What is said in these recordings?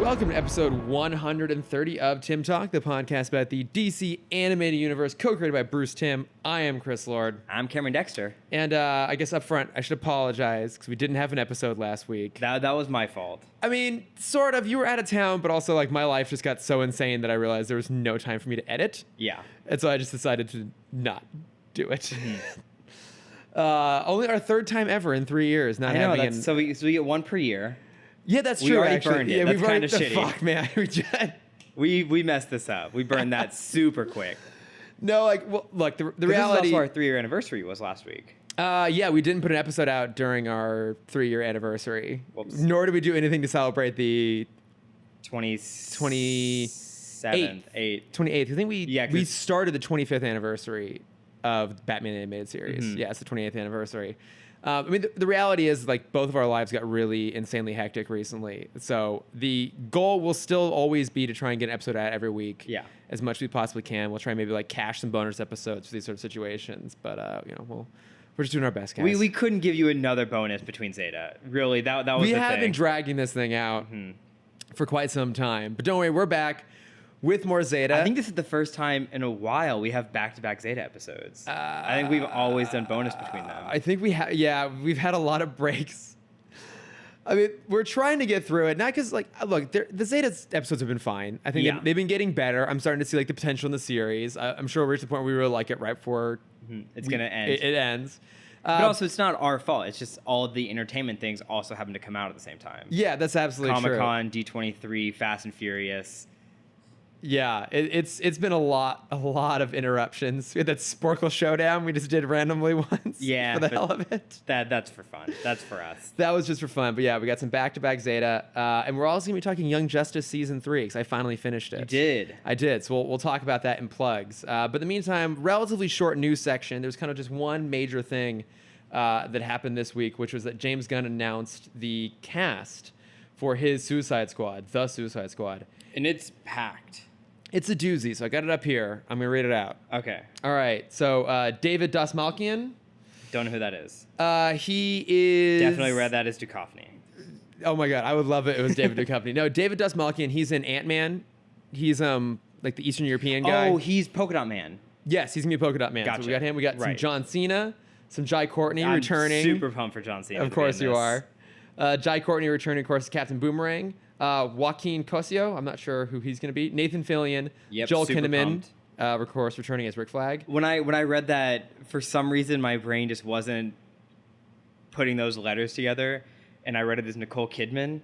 Welcome to episode 130 of Timm Talk, the podcast about the DC animated universe, co-created by Bruce Timm. I am Chris Lord. I'm Cameron Dexter. And I guess up front, I should apologize because we didn't have an episode last week. That was my fault. I mean, sort of. You were out of town, but also like my life just got so insane that I realized there was no time for me to edit. Yeah. And so I just decided to not do it. Only our third time ever in 3 years. Not I know, having so we get one per year. Yeah, that's We true. already actually. burned it. Yeah, That's we've already kinda shitty. Fuck, man. We messed this up. We burned that super quick. No, like, well, look, the This reality. is also our 3-year anniversry was last week. Yeah, we didn't put an episode out during our 3-year anniversary. Whoops. Nor did we do anything to celebrate the 27th, 8th. 28th. I think Yeah, we 'cause- started the 25th anniversary of the Batman animated series. Mhm. Yeah, it's the 28th anniversary. I mean, the reality is, like, both of our lives got really insanely hectic recently. So the goal will still always be to try and get an episode out every week. Yeah. As much as we possibly can. We'll try and maybe like cash some bonus episodes for these sort of situations. But we're just doing our best, guys. We couldn't give you another bonus between Zeta. Really, that was We the have thing. been dragging this thing out for quite some time. But don't worry, we're back with more Zeta. I think this is the first time in a while we have back-to-back Zeta episodes. I think we've always done bonus between them. I think we've had a lot of breaks. I mean, we're trying to get through it. Not because, like, look, the Zeta episodes have been fine. I think Yeah. they've been getting better. I'm starting to see, like, the potential in the series. I'm sure we'll reach the point where we really like it right before It's going to end. it ends. But also, it's not our fault. It's just all of the entertainment things also happen to come out at the same time. Yeah, that's absolutely true. Comic-Con, D23, Fast and Furious. Yeah, it's been a lot of interruptions. We had that Sporkle showdown we just did randomly once. Yeah, for the but hell of it. That's for fun. That's for us. That was just for fun. But yeah, we got some back-to-back Zeta, and we're also gonna be talking Young Justice season 3 because I finally finished it. You did. I did. So we'll talk about that in plugs. But in the meantime, relatively short news section. There's kind of just one major thing that happened this week, which was that James Gunn announced the cast for his Suicide Squad, The Suicide Squad. And it's packed. It's a doozy, so I got it up here. I'm going to read it out. Okay. All right. So David Dastmalchian. Don't know who that is. He is... Definitely read that as Duchovny. Oh, my God. I would love it if it was David Duchovny. No, David Dastmalchian, he's in Ant-Man. He's like the Eastern European guy. Oh, he's Polka Dot Man. Yes, he's going to be Polka Dot Man. Gotcha. So we got him. We got some Right. John Cena, some Jai Courtney I'm returning. super pumped for John Cena. Of to be course in you this. are. Jai Courtney returning, of course, as Captain Boomerang. Joaquin Cosio, I'm not sure who he's going to be. Nathan Fillion. Yep, Joel super Kinnaman, pumped. of course, returning as Rick Flag. When I read that, for some reason, my brain just wasn't putting those letters together, and I read it as Nicole Kidman.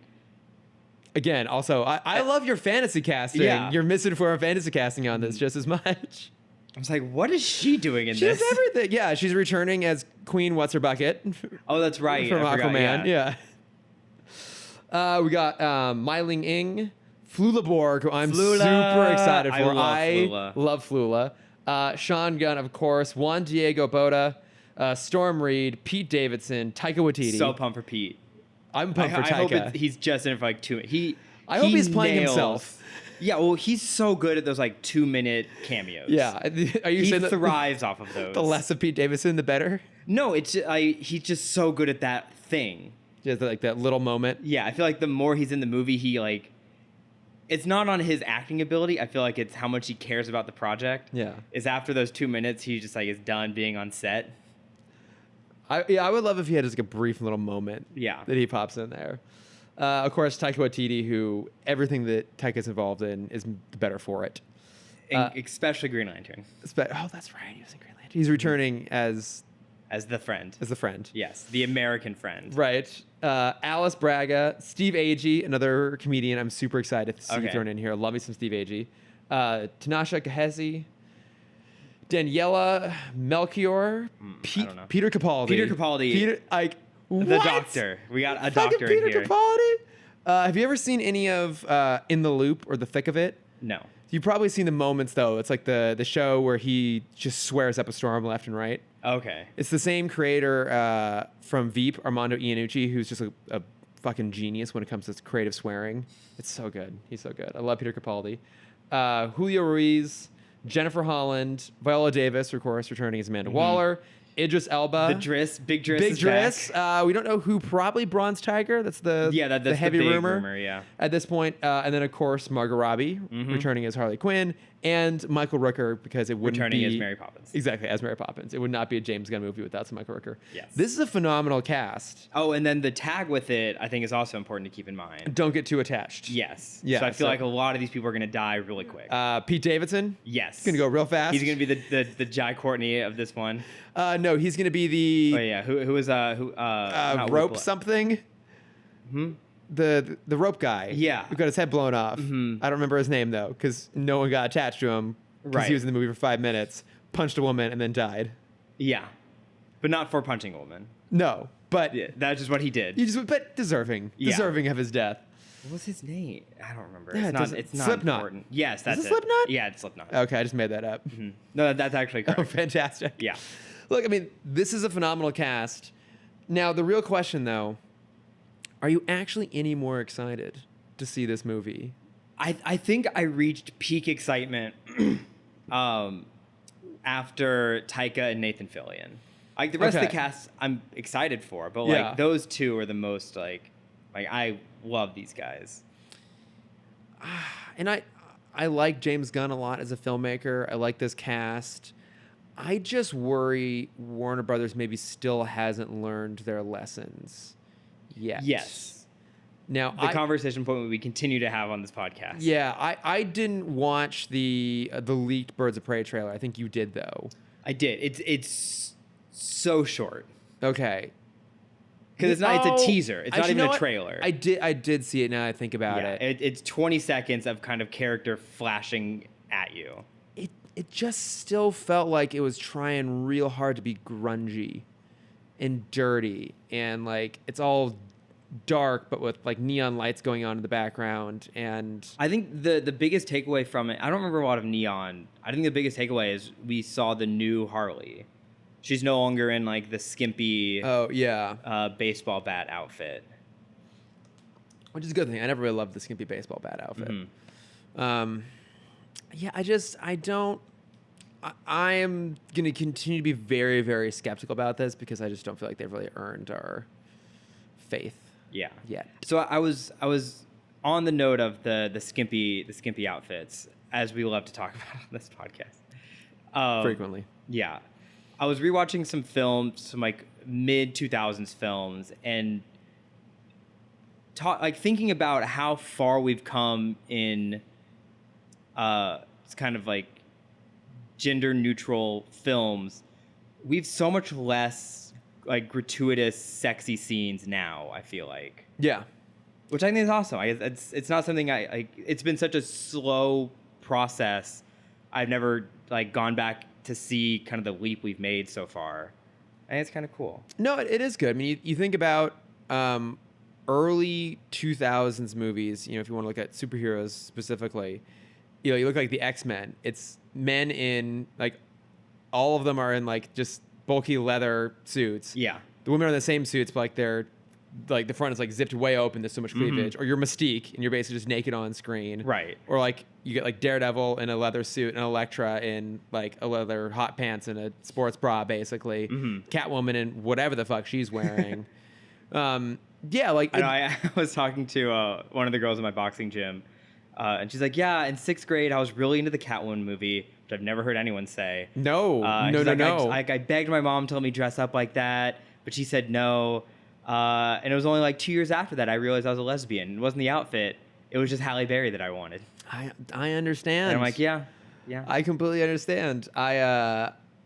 Again, also, I love your fantasy casting. Yeah. You're misinformed fantasy casting on this just as much. I was like, what is she doing in She this? does everything. Yeah, she's returning as Queen What's Her Bucket Oh, that's right. from I forgot, Aquaman. Yeah. We got Mai Ling Ing, Flula Borg, who I'm Flula. super excited for. I love Flula. Sean Gunn, of course. Juan Diego Boda, Storm Reed, Pete Davidson, Taika Waititi. So pumped for Pete. I'm pumped for I hope Taika. he's just in it for like 2 minutes. I hope he's playing nails- himself. Yeah, well, he's so good at those like 2-minute cameos. Yeah. Are you He saying that thrives off of those. the less of Pete Davidson, the better? No, he's just so good at that thing. Just like that little moment. Yeah, I feel like the more he's in the movie, it's not on his acting ability. I feel like it's how much he cares about the project. Yeah. Is after those 2 minutes, he just like is done being on set. I would love if he had just like a brief little moment. Yeah. That he pops in there. Of course, Taika Waititi, who everything that Taika's involved in is the better for it. And especially Green Lantern Oh, that's right. He was in Green Lantern. He's returning as the friend. the friend. Yes, the American friend. Right. Alice Braga, Steve Agee, another comedian. I'm super excited to see Okay. thrown in here. Love me some Steve Agee. Tanasha Gehesi, Daniela Melchior, I don't know. Peter Capaldi. Peter Capaldi. Peter, like, The what? doctor. We got a Fucking doctor Peter in here. Capaldi. Have you ever seen any of In the Loop or The Thick of It? No. You've probably seen the moments though. It's like the show where he just swears up a storm left and right. Okay. It's the same creator from Veep, Armando Iannucci, who's just a fucking genius when it comes to creative swearing. It's so good. He's so good. I love Peter Capaldi. Julio Ruiz, Jennifer Holland, Viola Davis, of course, returning as Amanda Waller, Idris Elba. The Driss, Big Driss Big is Driss. back. We don't know who, probably Bronze Tiger. That's the That's the heavy big rumor, yeah. at this point. And then, of course, Margot Robbie returning as Harley Quinn, and Michael Rooker, because it wouldn't Returning be... as Mary Poppins. Exactly, as Mary Poppins. It would not be a James Gunn movie without some Michael Rooker. Yes. This is a phenomenal cast. Oh, and then the tag with it, I think, is also important to keep in mind. Don't get too attached. Yes. Yeah, So I feel so- like a lot of these people are going to die really quick. Pete Davidson. Yes. Going to go real fast. He's going to be the Jai Courtney of this one. No, he's going to be the... Oh yeah, who is not rope Whipla- something. The rope guy. Yeah. Who got his head blown off. I don't remember his name though, because no one got attached to him because Right. he was in the movie for 5 minutes, punched a woman, and then died. Yeah, but not for punching a woman. No, but Yeah, that's just what he did. but deserving Yeah. of his death. What was his name? I don't remember. Yeah, it it's not. doesn't- It's not Slipknot. important. Yes, that's it it. Slipknot? Yeah, it's Slipknot. Okay, I just made that up. No, that's actually correct. Oh, fantastic. Yeah. Look, I mean, this is a phenomenal cast. Now, the real question though, are you actually any more excited to see this movie? I think I reached peak excitement after Taika and Nathan Fillion. Like the rest of the Okay. cast, I'm excited for, but Yeah. like those two are the most like I love these guys. And I like James Gunn a lot as a filmmaker. I like this cast. I just worry Warner Brothers maybe still hasn't learned their lessons yet. Yes. Now, The conversation point we continue to have on this podcast. yeah, I didn't watch the leaked Birds of Prey trailer. I think you did though. I did. It's so short. Okay. Because it's not. It's a teaser. It's not Actually, even you know a what? trailer. I did see it now I think about yeah, it. it's 20 seconds of kind of character flashing at you. It just still felt like it was trying real hard to be grungy and dirty, and like it's all dark but with like neon lights going on in the background. And I think the biggest takeaway from it, I don't remember a lot of neon. I think the biggest takeaway is we saw the new Harley. She's no longer in like the skimpy oh yeah, baseball bat outfit. which is a good thing. I never really loved the skimpy baseball bat outfit. Yeah, I am going to continue to be very, very skeptical about this because I just don't feel like they've really earned our faith Yeah. yet. So I was on the note of the skimpy outfits, as we love to talk about on this podcast. Frequently. Yeah. I was rewatching some films, some like mid 2000s films, and thinking about how far we've come in it's kind of like gender neutral films. We've so much less like gratuitous sexy scenes now, I feel like. Yeah. Which I think is awesome. It's not something I like. It's been such a slow process. I've never like gone back to see kind of the leap we've made so far. I think it's kind of cool. No, it is good. I mean, you think about early 2000s movies, you know, if you want to look at superheroes specifically, you know, you look like the X-Men. It's men in, like, all of them are in, like, just bulky leather suits. Yeah. The women are in the same suits, but, like, they're, like, the front is, like, zipped way open. There's so much cleavage. Or you're Mystique, and you're basically just naked on screen. Right. Or, like, you get, like, Daredevil in a leather suit and Elektra in, like, a leather hot pants and a sports bra, basically. Catwoman in whatever the fuck she's wearing. Yeah, like... I was talking to one of the girls in my boxing gym, and she's like, yeah, in 6th grade, I was really into the Catwoman movie, which I've never heard anyone say. No. She's like, I begged my mom to let me dress up like that, but she said no. And it was only like 2 years after that I realized I was a lesbian. It wasn't the outfit. It was just Halle Berry that I wanted. I understand. And I'm like, yeah. I completely understand.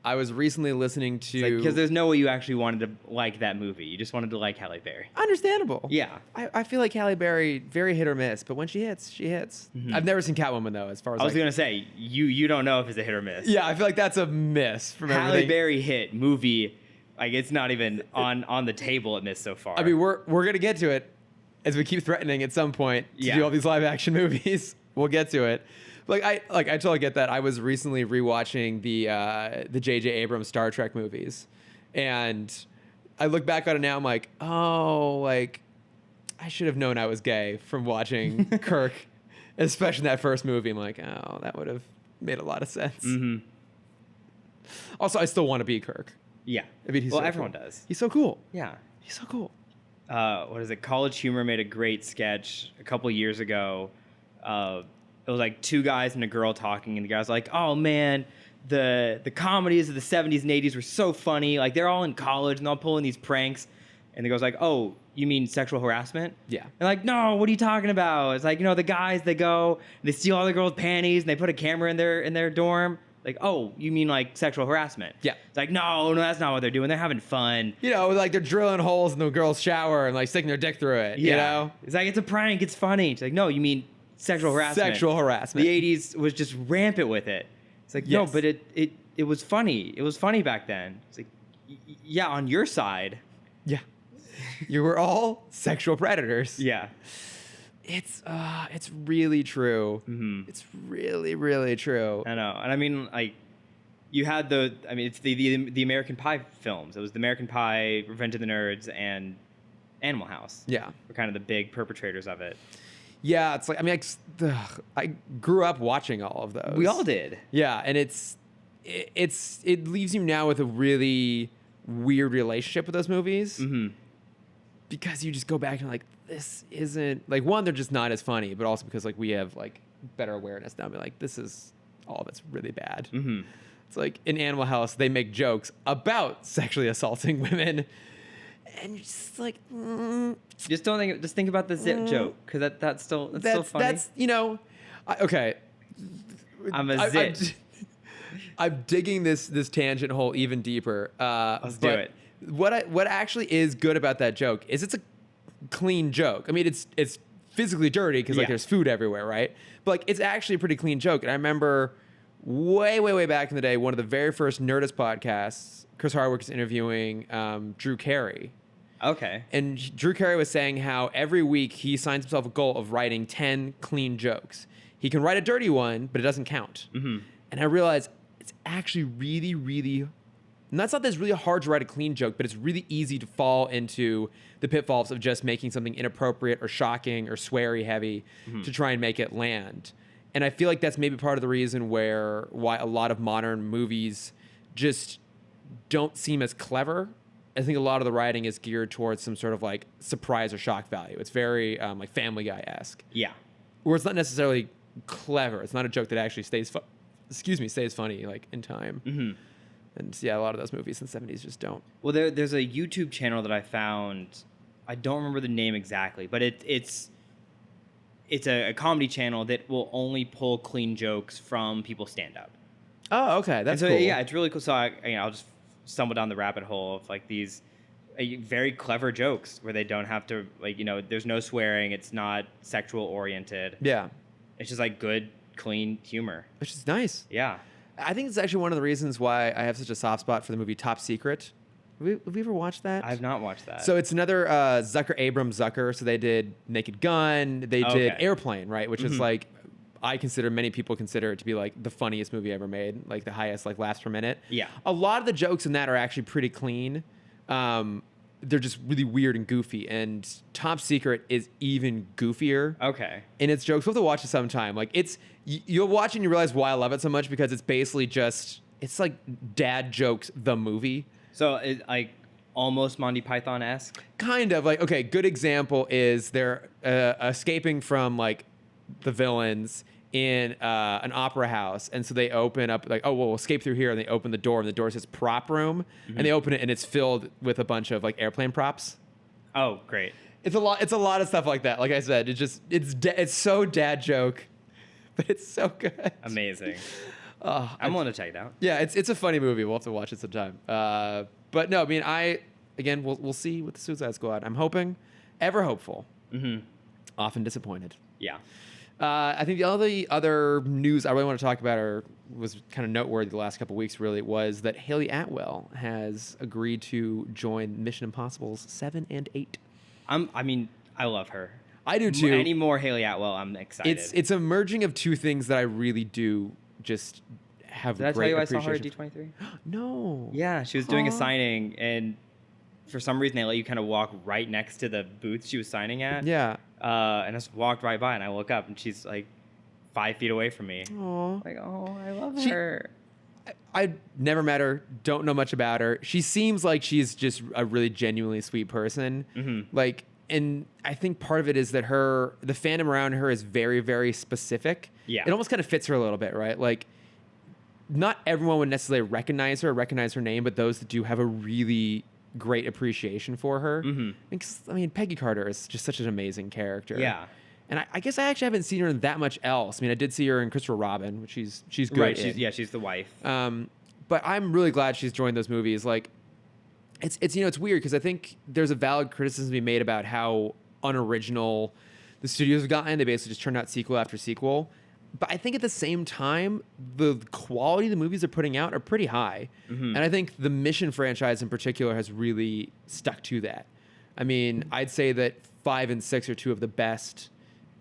I was recently listening to... Because there's no way you actually wanted to like that movie. You just wanted to like Halle Berry. Understandable. Yeah. I feel like Halle Berry, very hit or miss, but when she hits, she hits. I've never seen Catwoman, though, as far as I was going to say, you don't know if it's a hit or miss. Yeah, I feel like that's a miss from Halle everything. Berry hit movie, like it's not even on the table at Miss so far. I mean, we're going to get to it as we keep threatening at some point to do all these live action movies. We'll get to it. I totally get that. I was recently rewatching the J.J. Abrams Star Trek movies, and I look back on it now. I'm like, oh, like I should have known I was gay from watching Kirk, especially in that first movie. I'm like, oh, that would have made a lot of sense. Mm-hmm. Also, I still want to be Kirk. Yeah. I mean, he's well, so everyone cool. does. He's so cool. Yeah. He's so cool. What is it? College Humor made a great sketch a couple years ago. It was like two guys and a girl talking, and the guy's like, "Oh man, the comedies of the 70s and 80s were so funny. Like they're all in college and they're all pulling these pranks." And the girl's like, "Oh, you mean sexual harassment?" Yeah. And like, "No, what are you talking about?" It's like, the guys, they go and they steal all the girls' panties and they put a camera in their dorm. Like, "Oh, you mean like sexual harassment?" Yeah. It's like, no, that's not what they're doing. They're having fun. Like they're drilling holes in the girl's shower and like sticking their dick through it. Yeah. It's like, it's a prank. It's funny. It's like, no, you mean sexual harassment. Sexual harassment. The 80s was just rampant with it. It's like, no, Yes. but it was funny. It was funny back then. It's like, yeah, on your side. Yeah. You were all sexual predators. Yeah. It's really true. Mm-hmm. It's really, really true. I know. And I mean, like, you had it's the American Pie films. It was the American Pie, Revenge of the Nerds, and Animal House. Yeah. Were kind of the big perpetrators of it. Yeah, it's like, I mean, I grew up watching all of those. We all did. Yeah, and it leaves you now with a really weird relationship with those movies. Mm-hmm. Because you just go back and like, this isn't, like, one, they're just not as funny, but also because like we have like better awareness now. Be like, this is all of it's really bad. Mm-hmm. It's like in Animal House, they make jokes about sexually assaulting women, and you're just like, Just think about the zip joke, because that's still funny. That's okay. I'm a zit. I'm digging this tangent hole even deeper. Let's do it. What actually is good about that joke is it's a clean joke. I mean, it's physically dirty because like there's food everywhere, right? But like it's actually a pretty clean joke. And I remember way back in the day, one of the very first Nerdist podcasts, Chris Hardwick was interviewing Drew Carey. Okay. And Drew Carey was saying how every week he signs himself a goal of writing 10 clean jokes. He can write a dirty one, but it doesn't count. Mm-hmm. And I realized it's actually really, really... And that's not that it's really hard to write a clean joke, but it's really easy to fall into the pitfalls of just making something inappropriate or shocking or sweary heavy to try and make it land. And I feel like that's maybe part of the reason why a lot of modern movies just don't seem as clever. I think a lot of the writing is geared towards some sort of like surprise or shock value. It's very like Family Guy-esque. Yeah. Where it's not necessarily clever. It's not a joke that actually stays funny like in time. Mm-hmm. And yeah, a lot of those movies in the 70s just don't. Well, there's a YouTube channel that I found. I don't remember the name exactly, but it's a comedy channel that will only pull clean jokes from people's stand-up. Oh, okay, that's so, cool. Yeah, it's really cool. So I'll just stumble down the rabbit hole of like these very clever jokes where they don't have to there's no swearing. It's not sexual oriented. Yeah, it's just like good, clean humor, which is nice. Yeah. I think it's actually one of the reasons why I have such a soft spot for the movie Top Secret. Have we ever watched that? I've not watched that. So it's another Zucker. So they did Naked Gun. They did Airplane, right? Which is like, many people consider it to be like the funniest movie ever made, like the highest like laughs per minute. Yeah. A lot of the jokes in that are actually pretty clean. They're just really weird and goofy. And Top Secret is even goofier. Okay. In its jokes. We'll have to watch it sometime. Like you'll watch it and you realize why I love it so much, because it's basically it's like dad jokes, the movie. So it's like almost Monty Python-esque? Kind of. Like, okay, good example is they're escaping from like the villains in an opera house, and so they open up like, oh, well, we'll escape through here, and they open the door, and the door says prop room, and they open it, and it's filled with a bunch of like airplane props. Oh, great. It's a lot of stuff like that. Like I said, it's so dad joke, but it's so good. Amazing. I'm willing to check it out. Yeah, it's a funny movie. We'll have to watch it sometime. But no, I mean, we'll see with the Suicide Squad. I'm hoping, ever hopeful, often disappointed. Yeah. I think the other news I really want to talk about was kind of noteworthy the last couple of weeks, really, was that Haley Atwell has agreed to join Mission Impossibles 7 and 8. I love her. I do too. Any more Haley Atwell, I'm excited. It's a merging of two things that I really do just have great appreciation. Did I tell you I saw her at D23? No. Yeah, she was doing a signing, and for some reason they let you kind of walk right next to the booth she was signing at. Yeah. And I just walked right by, and I look up, and she's like 5 feet away from me. Aw. Like, oh, I love She- her. I never met her, don't know much about her. She seems like she's just a really genuinely sweet person. Mm-hmm. Like, and I think part of it is that the fandom around her is very, very specific. Yeah. It almost kind of fits her a little bit, right? Like, not everyone would necessarily recognize her name, but those that do have a really great appreciation for her. Mm-hmm. And 'cause, I mean, Peggy Carter is just such an amazing character. Yeah. And I guess I actually haven't seen her in that much else. I mean, I did see her in Christopher Robin, which she's great. Right. She's the wife. But I'm really glad she's joined those movies. Like, it's it's weird because I think there's a valid criticism to be made about how unoriginal the studios have gotten. They basically just turned out sequel after sequel. But I think at the same time, the quality the movies are putting out are pretty high. Mm-hmm. And I think the Mission franchise in particular has really stuck to that. I mean, I'd say that 5 and 6 are two of the best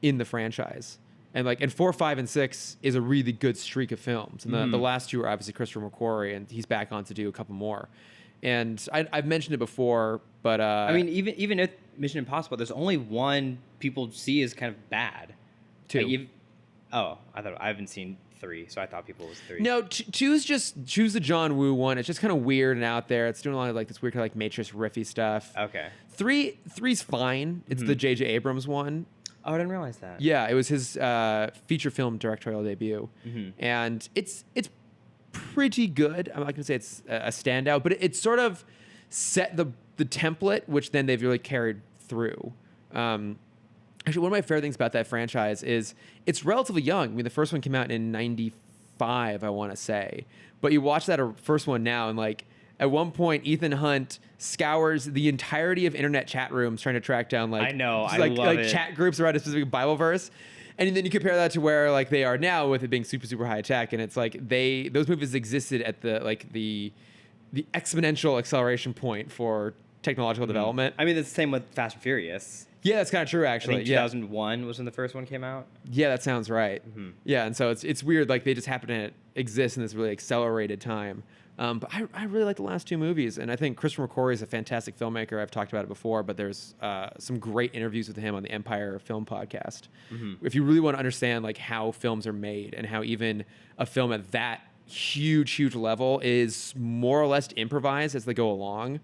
in the franchise. And 4, 5, and 6 is a really good streak of films. And the last two are obviously Christopher McQuarrie, and he's back on to do a couple more. And I've mentioned it before, but I mean, even if Mission Impossible, there's only one people see as kind of bad. 2. Like, I haven't seen 3, so I thought people was 3. No, two's the John Woo one. It's just kind of weird and out there. It's doing a lot of like this weird kind of like Matrix riffy stuff. Okay. Three's fine. It's the J.J. Abrams one. Oh, I didn't realize that. Yeah, it was his feature film directorial debut, and it's pretty good. I'm not gonna say it's a standout, but it sort of set the template, which then they've really carried through. Actually, one of my favorite things about that franchise is it's relatively young. I mean, the first one came out in '95, I want to say, but you watch that first one now, and like at one point, Ethan Hunt scours the entirety of internet chat rooms trying to track down like I know, I like, love like it. chat groups around a specific Bible verse. And then you compare that to where like they are now with it being super, super high tech, and it's like those movies existed at the exponential acceleration point for technological development. I mean, it's the same with Fast and Furious. Yeah, that's kind of true I actually. think 2001 was when the first one came out. Yeah, that sounds right. Yeah, and so it's weird like they just happen to exist in this really accelerated time. But I really like the last 2 movies, and I think Christopher McQuarrie is a fantastic filmmaker. I've talked about it before, but there's some great interviews with him on the Empire Film Podcast. If you really want to understand like how films are made and how even a film at that huge level is more or less improvised as they go along,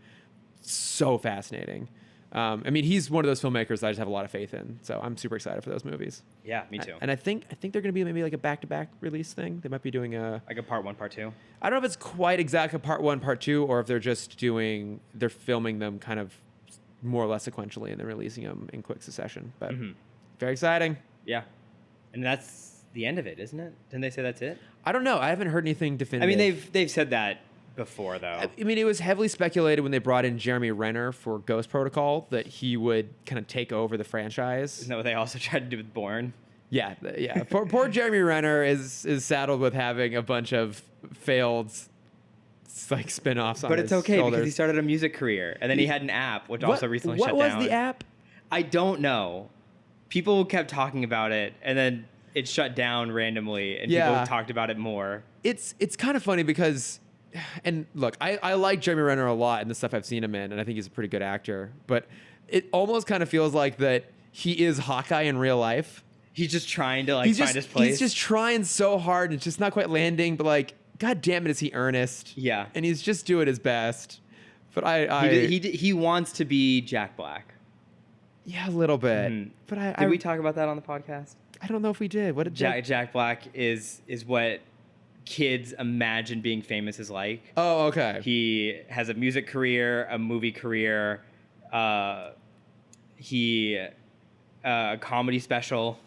so fascinating. I mean, he's one of those filmmakers that I just have a lot of faith in, so I'm super excited for those movies. Yeah, me too. And I think they're going to be maybe like a back-to-back release thing. They might be doing like a part 1, part 2. I don't know if it's quite exactly part 1, part 2, or if they're filming them kind of more or less sequentially and then releasing them in quick succession. But very exciting. Yeah, and that's the end of it, isn't it? Didn't they say that's it? I don't know. I haven't heard anything definitive. I mean, they've said that before, though. I mean, it was heavily speculated when they brought in Jeremy Renner for Ghost Protocol that he would kind of take over the franchise. Isn't that what they also tried to do with Bourne? Yeah. Poor Jeremy Renner is saddled with having a bunch of failed like spin-offs on But his it's okay shoulders. because he started a music career, and then he had an app which also recently shut down. What was the app? I don't know. People kept talking about it, and then it shut down randomly, and people talked about it more. It's kind of funny because, and look, I like Jeremy Renner a lot in the stuff I've seen him in, and I think he's a pretty good actor. But it almost kind of feels like that he is Hawkeye in real life. He's just trying to find his place. He's just trying so hard, and it's just not quite landing. But like, God damn it, is he earnest? Yeah, and he's just doing his best. But he wants to be Jack Black. Yeah, a little bit. But did we talk about that on the podcast? I don't know if we did. What did Jack Black is what kids imagine being famous is like. Oh, okay. He has a music career, a movie career, a comedy special.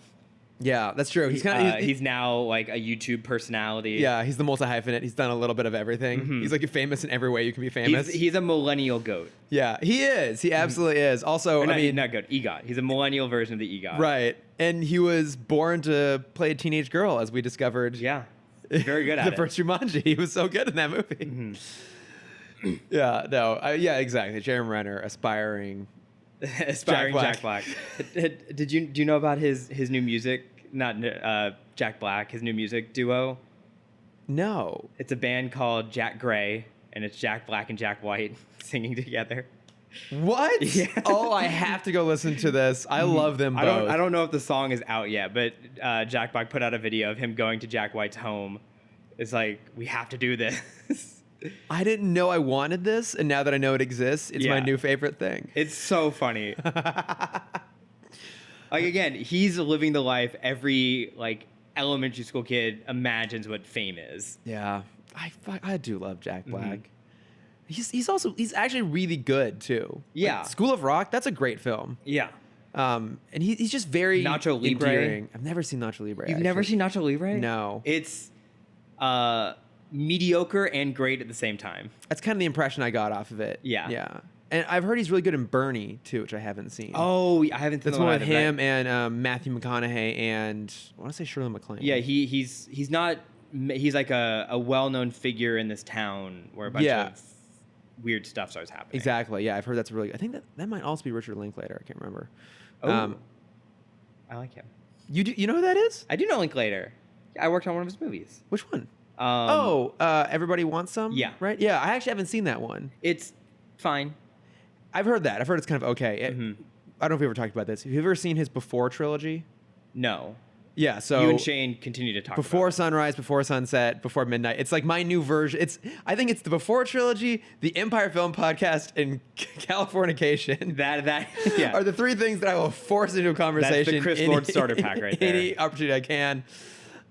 Yeah, that's true. He's now like a YouTube personality. Yeah, he's the multi-hyphenate. He's done a little bit of everything. He's like famous in every way you can be famous. He's a millennial goat. Yeah, he is. He absolutely is. Also, not goat, EGOT. He's a millennial version of the EGOT. Right. And he was born to play a teenage girl, as we discovered. Yeah. Very good at the first Jumanji. He was so good in that movie. Yeah, no. Yeah, exactly. Jeremy Renner, aspiring Jack Black. Do you know about his new music? Not Jack Black, his new music duo. No. It's a band called Jack Gray, and it's Jack Black and Jack White singing together. What? Yeah. Oh, I have to go listen to this. I love them both. I don't know if the song is out yet, but Jack Black put out a video of him going to Jack White's home. It's like, we have to do this. I didn't know I wanted this, and now that I know it exists, it's my Yeah. new favorite thing. It's so funny. Like, again, he's living the life every like elementary school kid imagines what fame is. Yeah, I do love Jack Black. He's actually really good too. Yeah. Like, School of Rock, that's a great film. Yeah. And he's just very Nacho Libre. endearing. I've never seen Nacho Libre. You've never seen Nacho Libre? No. It's mediocre and great at the same time. That's kind of the impression I got off of it. Yeah. Yeah. And I've heard he's really good in Bernie too, which I haven't seen. Oh, I haven't seen That's the one with either, him but- and Matthew McConaughey and I want to say Shirley MacLaine. Yeah, he's not. He's like a well-known figure in this town where a bunch of weird stuff starts happening. Exactly. Yeah, I've heard that's really. I think that might also be Richard Linklater. I can't remember. Oh, I like him. You know who that is? I do know Linklater. I worked on one of his movies. Which one? Everybody Wants Some? Yeah. Right? Yeah, I actually haven't seen that one. It's fine. I've heard that. I've heard it's kind of okay. I don't know if we ever talked about this. Have you ever seen his Before trilogy? No. Yeah, so You and Shane continue to talk Before about Sunrise, Before Sunset, Before Midnight. It's like my new version. I think it's the Before trilogy, the Empire Film Podcast, and Californication. that yeah. Are the three things that I will force into a conversation. Chris Lord starter pack right there. Any opportunity I can.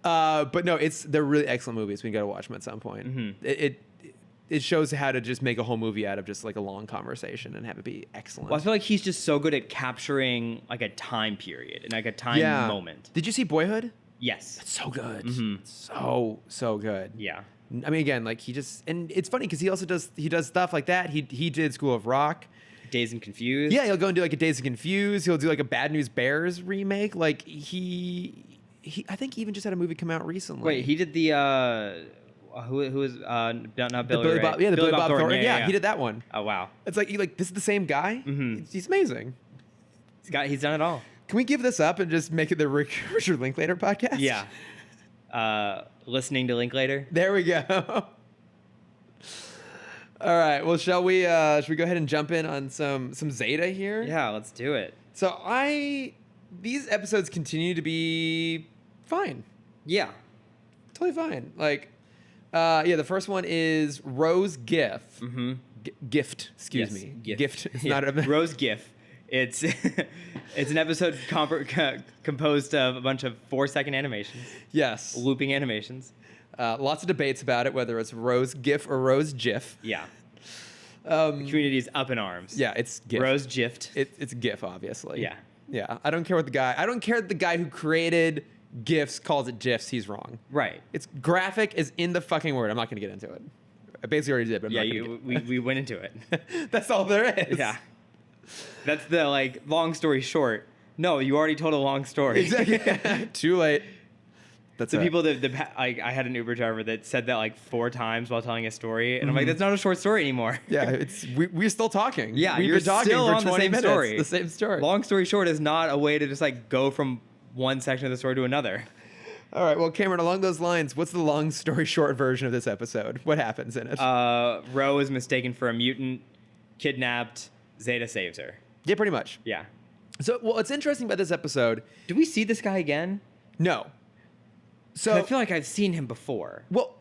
But no, they're really excellent movies. We got to watch them at some point. It shows how to just make a whole movie out of just like a long conversation and have it be excellent. Well, I feel like he's just so good at capturing like a time period and like a time moment. Did you see Boyhood? Yes. It's so good. So good. Yeah. I mean, again, like and it's funny because he also does stuff like that. He did School of Rock. Dazed and Confused. Yeah, he'll go and do like a Dazed and Confused. He'll do like a Bad News Bears remake. Like I think he even just had a movie come out recently. Wait, he did the who is not Billy Ray. Bob, the Billy Bob Thornton. Yeah, he did that one. Oh wow. It's like this is the same guy. He's amazing. He's done it all. Can we give this up and just make it the Richard Linklater podcast? Yeah. Listening to Linklater. There we go. All right. Well, should we go ahead and jump in on some Zeta here? Yeah, let's do it. So these episodes continue to be fine. Yeah. Totally fine. Like, the first one is Rose GIF. Gift. Excuse me. Gift. It's not a Rose GIF. It's it's an episode composed of a bunch of 4-second animations. Yes. Looping animations. Lots of debates about it, whether it's Rose GIF or Rose GIF. Yeah. The community is up in arms. Yeah, it's GIF. Rose GIFed. It's GIF, obviously. Yeah. Yeah. I don't care that the guy who created GIFs calls it GIFs. He's wrong. Right. It's graphic is in the fucking word. I'm not going to get into it. I basically already did, but I'm not gonna we went into it. That's all there is. Yeah. That's the long story short. No, you already told a long story. Exactly. Too late. That's The it. people I had an Uber driver that said that 4 times while telling a story, and I'm like, that's not a short story anymore. Yeah, we're still talking. Yeah, We've you're been talking still for on 20 the same minutes. story. The same story. Long story short is not a way to just go from one section of the story to another. All right. Well, Cameron, along those lines, what's the long story short version of this episode? What happens in it? Ro is mistaken for a mutant, kidnapped. Zeta saves her. Yeah, pretty much. Yeah. So, what's interesting about this episode? Do we see this guy again? No. So I feel like I've seen him before. Well,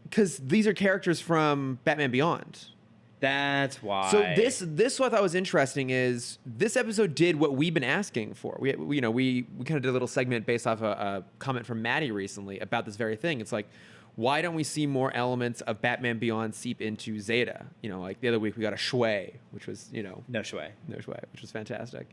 because these are characters from Batman Beyond. That's why. So this what I thought was interesting is this episode did what we've been asking for. We kind of did a little segment based off a comment from Maddie recently about this very thing. It's like, why don't we see more elements of Batman Beyond seep into Zeta? Like the other week we got a Shui, which was No Shui, which was fantastic.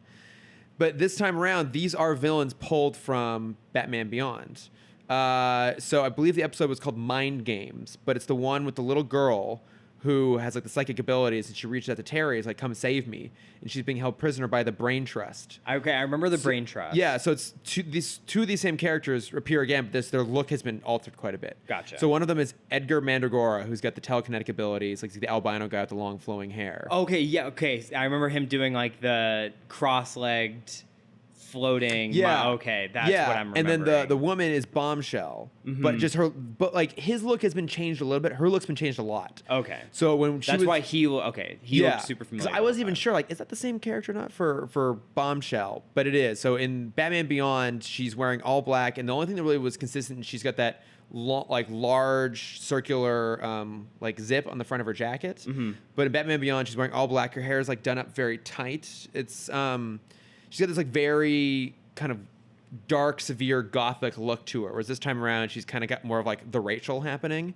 But this time around, these are villains pulled from Batman Beyond. So I believe the episode was called Mind Games, but it's the one with the little girl who has the psychic abilities, and she reaches out to Terry, is like, come save me. And she's being held prisoner by the Brain Trust. Okay, I remember the Brain Trust. Yeah, so it's two of these same characters appear again, but their look has been altered quite a bit. Gotcha. So one of them is Edgar Mandragora, who's got the telekinetic abilities, like the albino guy with the long flowing hair. Okay, yeah, okay. I remember him doing the cross-legged floating. Yeah. Okay, that's what I'm remembering. And then the woman is Bombshell, but just her. But like his look has been changed a little bit. Her look's been changed a lot. Okay. So when she that's was, why he looked super familiar. I wasn't even sure. Like, is that the same character or not for Bombshell? But it is. So in Batman Beyond, she's wearing all black, and the only thing that really was consistent, she's got that large circular like zip on the front of her jacket. But in Batman Beyond, she's wearing all black. Her hair is like done up very tight. It's she's got this like very kind of dark, severe gothic look to her. Whereas this time around, she's kind of got more of like the Rachel happening,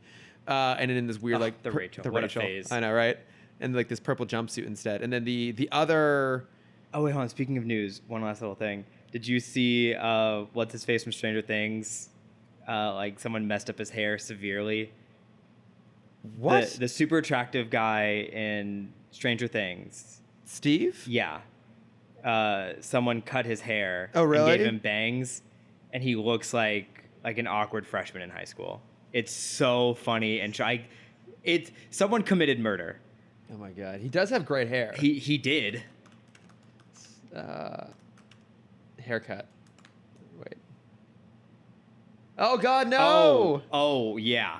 and in this weird like the Rachel. The what Rachel. a phase. I know, right? And like this purple jumpsuit instead. And then the other. Oh wait, hold on. Speaking of news, one last little thing. Did you see what's his face from Stranger Things? Like someone messed up his hair severely. What? The super attractive guy in Stranger Things. Steve? Yeah. Someone cut his hair. Oh, really? And gave him bangs, and he looks like an awkward freshman in high school. It's so funny and someone committed murder. Oh my god, he does have great hair. He did. Haircut. Wait. Oh god, no! Oh yeah.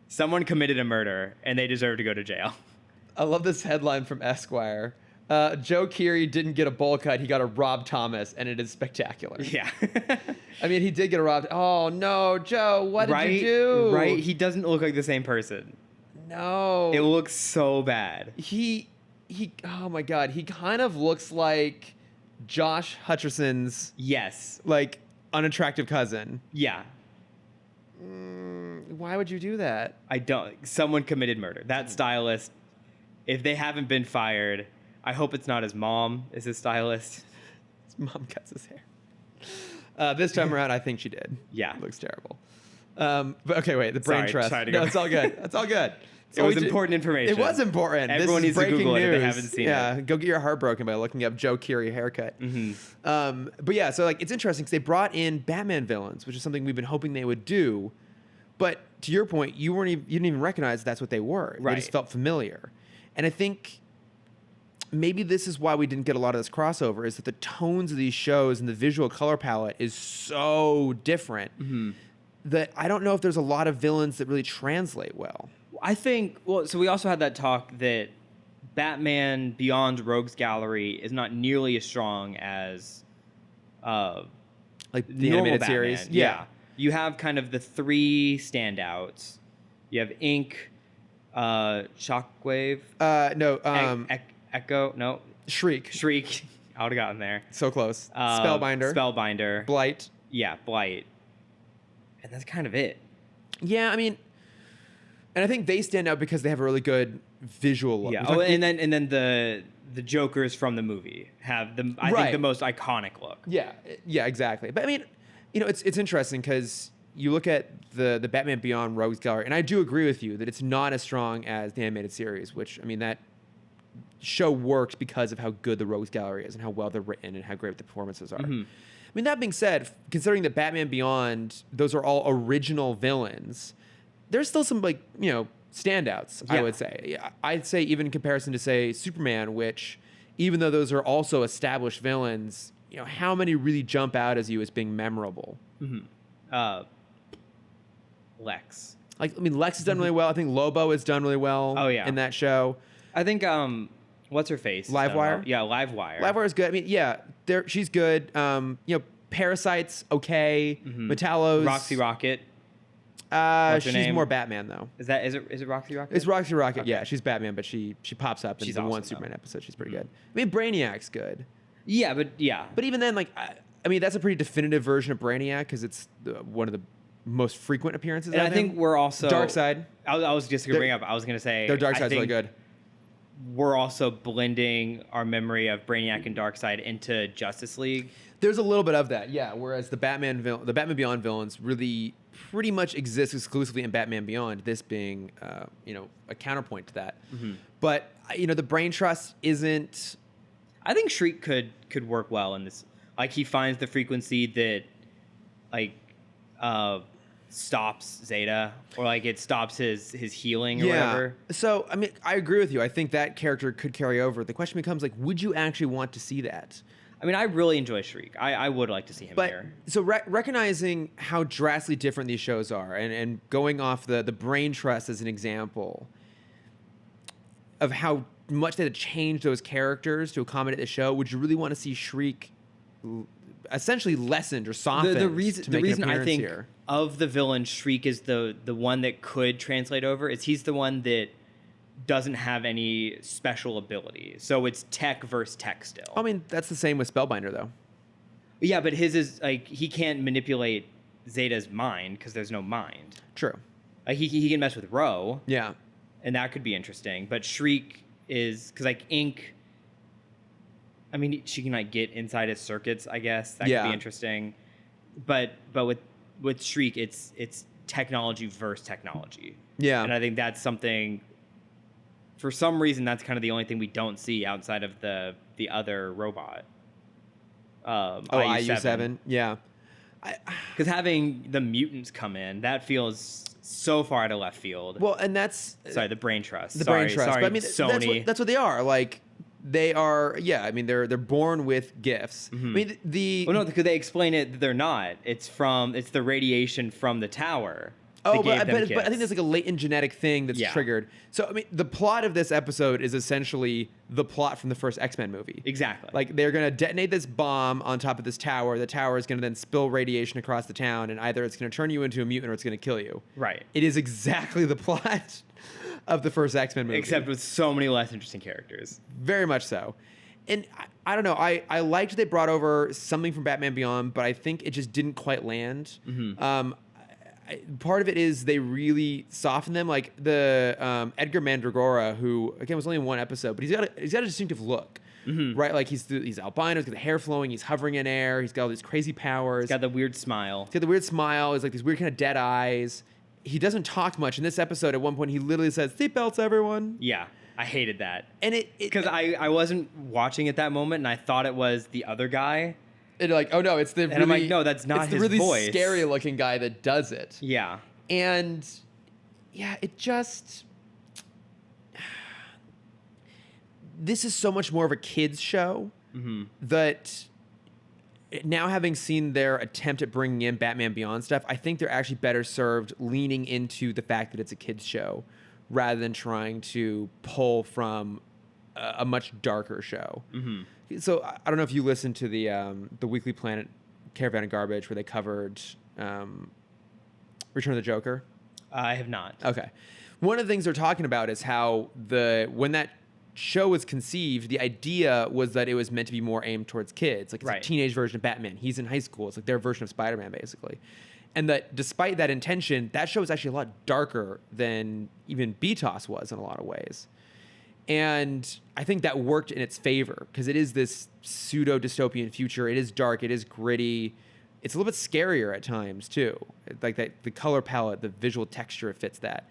Someone committed a murder, and they deserve to go to jail. I love this headline from Esquire. Joe Keery didn't get a bowl cut. He got a Rob Thomas, and it is spectacular. Yeah. I mean, he did get a Rob. Oh, no, Joe, what did you do? Right? He doesn't look like the same person. No. It looks so bad. He, oh my God. He kind of looks like Josh Hutcherson's, Yes. like, unattractive cousin. Yeah. Why would you do that? Someone committed murder. That stylist, if they haven't been fired, I hope it's not his mom is his stylist. His mom cuts his hair. This time around, I think she did. Yeah. It looks terrible. But okay, wait. The brain trust. Sorry to No, go. it's all good. It's all good. It was important information. It was important. Everyone this is needs to breaking Google news. it if they haven't seen it. Go get your heart broken by looking up Joe Keery haircut. But yeah, so like it's interesting because they brought in Batman villains, which is something we've been hoping they would do. But to your point, you didn't even recognize that's what they were. Right. They just felt familiar. And I think maybe this is why we didn't get a lot of this crossover, is that the tones of these shows and the visual color palette is so different that I don't know if there's a lot of villains that really translate well. I think, so we also had that talk that Batman Beyond Rogues Gallery is not nearly as strong as Like the normal animated Batman. series. Yeah. You have kind of the three standouts. You have Ink, Shockwave, No. Echo, no, Shriek. I would have gotten there. So close. Spellbinder. Blight. Yeah, Blight. And that's kind of it. Yeah, I mean, and I think they stand out because they have a really good visual look. Yeah. Oh, and then the Jokers from the movie have I think the most iconic look. Yeah, exactly. But I mean, it's interesting because you look at the Batman Beyond Rogues Gallery, and I do agree with you that it's not as strong as the animated series, which, I mean, that show works because of how good the Rogues Gallery is and how well they're written and how great the performances are. I mean, that being said, considering that Batman Beyond, those are all original villains, there's still some, like, standouts, I would say. Yeah, I'd say even in comparison to, say, Superman, which, even though those are also established villains, how many really jump out as you as being memorable? Lex. Like, I mean, Lex has done really well. I think Lobo has done really well in that show. I think, what's her face? Livewire? Yeah, Livewire. Livewire is good. I mean, yeah, she's good. Parasite's okay. Metallo's... Roxy Rocket. She's name? More Batman, though. Is it Roxy Rocket? It's Roxy Rocket, okay. yeah. She's Batman, but she pops up in the awesome, one Superman episode. She's pretty good. I mean, Brainiac's good. Yeah, but yeah. But even then, like, I mean, that's a pretty definitive version of Brainiac because it's one of the most frequent appearances and of I think him. we're also... Darkseid. I was just going to bring up, I was going to say... Their Darkseid's really good. We're also blending our memory of Brainiac and Darkseid into Justice League. There's a little bit of that, yeah. Whereas the Batman Beyond villains really pretty much exist exclusively in Batman Beyond. This being, a counterpoint to that. But the brain trust isn't. I think Shriek could work well in this. Like, he finds the frequency that, like, stops Zeta, or like it stops his healing or whatever. So, I mean, I agree with you. I think that character could carry over. The question becomes, like, would you actually want to see that? I mean, I really enjoy Shriek. I would like to see him But here. so recognizing how drastically different these shows are, and going off the brain trust as an example of how much they had to change those characters to accommodate the show, would you really want to see Shriek essentially lessened or softened The reason to make an I appearance think here? of the villain, Shriek is the one that could translate over. Is he's the one that doesn't have any special ability. So it's tech versus tech still. I mean, that's the same with Spellbinder, though. Yeah, but his is like he can't manipulate Zeta's mind because there's no mind. True. Like he can mess with Ro, Yeah. and that could be interesting. But Shriek is because like Ink. I mean, she can like get inside his circuits. I guess that could be interesting. But with Shriek, it's technology versus technology. Yeah. And I think that's something. For some reason, that's kind of the only thing we don't see outside of the other robot. IU7. Yeah. Because having the mutants come in, that feels so far out of left field. Well, and that's sorry, the brain trust. Brain trust. Sorry, but I mean, Sony. That's what they are. Like, they are. Yeah. I mean, they're born with gifts. Mm-hmm. I mean, Well, no, because they explain it that they're not. It's the radiation from the tower. Oh, but I think there's like a latent genetic thing that's Yeah. triggered. So, I mean, the plot of this episode is essentially the plot from the first X-Men movie. Exactly. Like, they're going to detonate this bomb on top of this tower. The tower is going to then spill radiation across the town, and either it's going to turn you into a mutant or it's going to kill you. Right. It is exactly the plot of the first X-Men movie. Except with so many less interesting characters. Very much so. And I don't know. I liked they brought over something from Batman Beyond, but I think it just didn't quite land. Mm-hmm. Part of it is they really soften them, like the Edgar Mandragora, who again was only in one episode, but he's got a distinctive look, right? Like he's albino, he's got the hair flowing, he's hovering in air, he's got all these crazy powers. He's got the weird smile. He's got the weird smile. He's like these weird kind of dead eyes. He doesn't talk much in this episode. At one point, he literally says, "Seatbelts, everyone." Yeah, I hated that. And it because I wasn't watching at that moment, and I thought it was the other guy. And like, oh no, it's the and I'm like, no, that's not it's his the really voice. scary looking guy that does it. Yeah. And yeah, it just this is so much more of a kids show that now having seen their attempt at bringing in Batman Beyond stuff, I think they're actually better served leaning into the fact that it's a kids show rather than trying to pull from a much darker show. So I don't know if you listened to the Weekly Planet Caravan of Garbage where they covered Return of the Joker. I have not. Okay. One of the things they're talking about is how when that show was conceived, the idea was that it was meant to be more aimed towards kids. Like it's a teenage version of Batman. He's in high school. It's like their version of Spider-Man, basically. And that despite that intention, that show is actually a lot darker than even BTOS was in a lot of ways. And I think that worked in its favor because it is this pseudo dystopian future. It is dark. It is gritty. It's a little bit scarier at times too. Like that, the color palette, the visual texture fits that.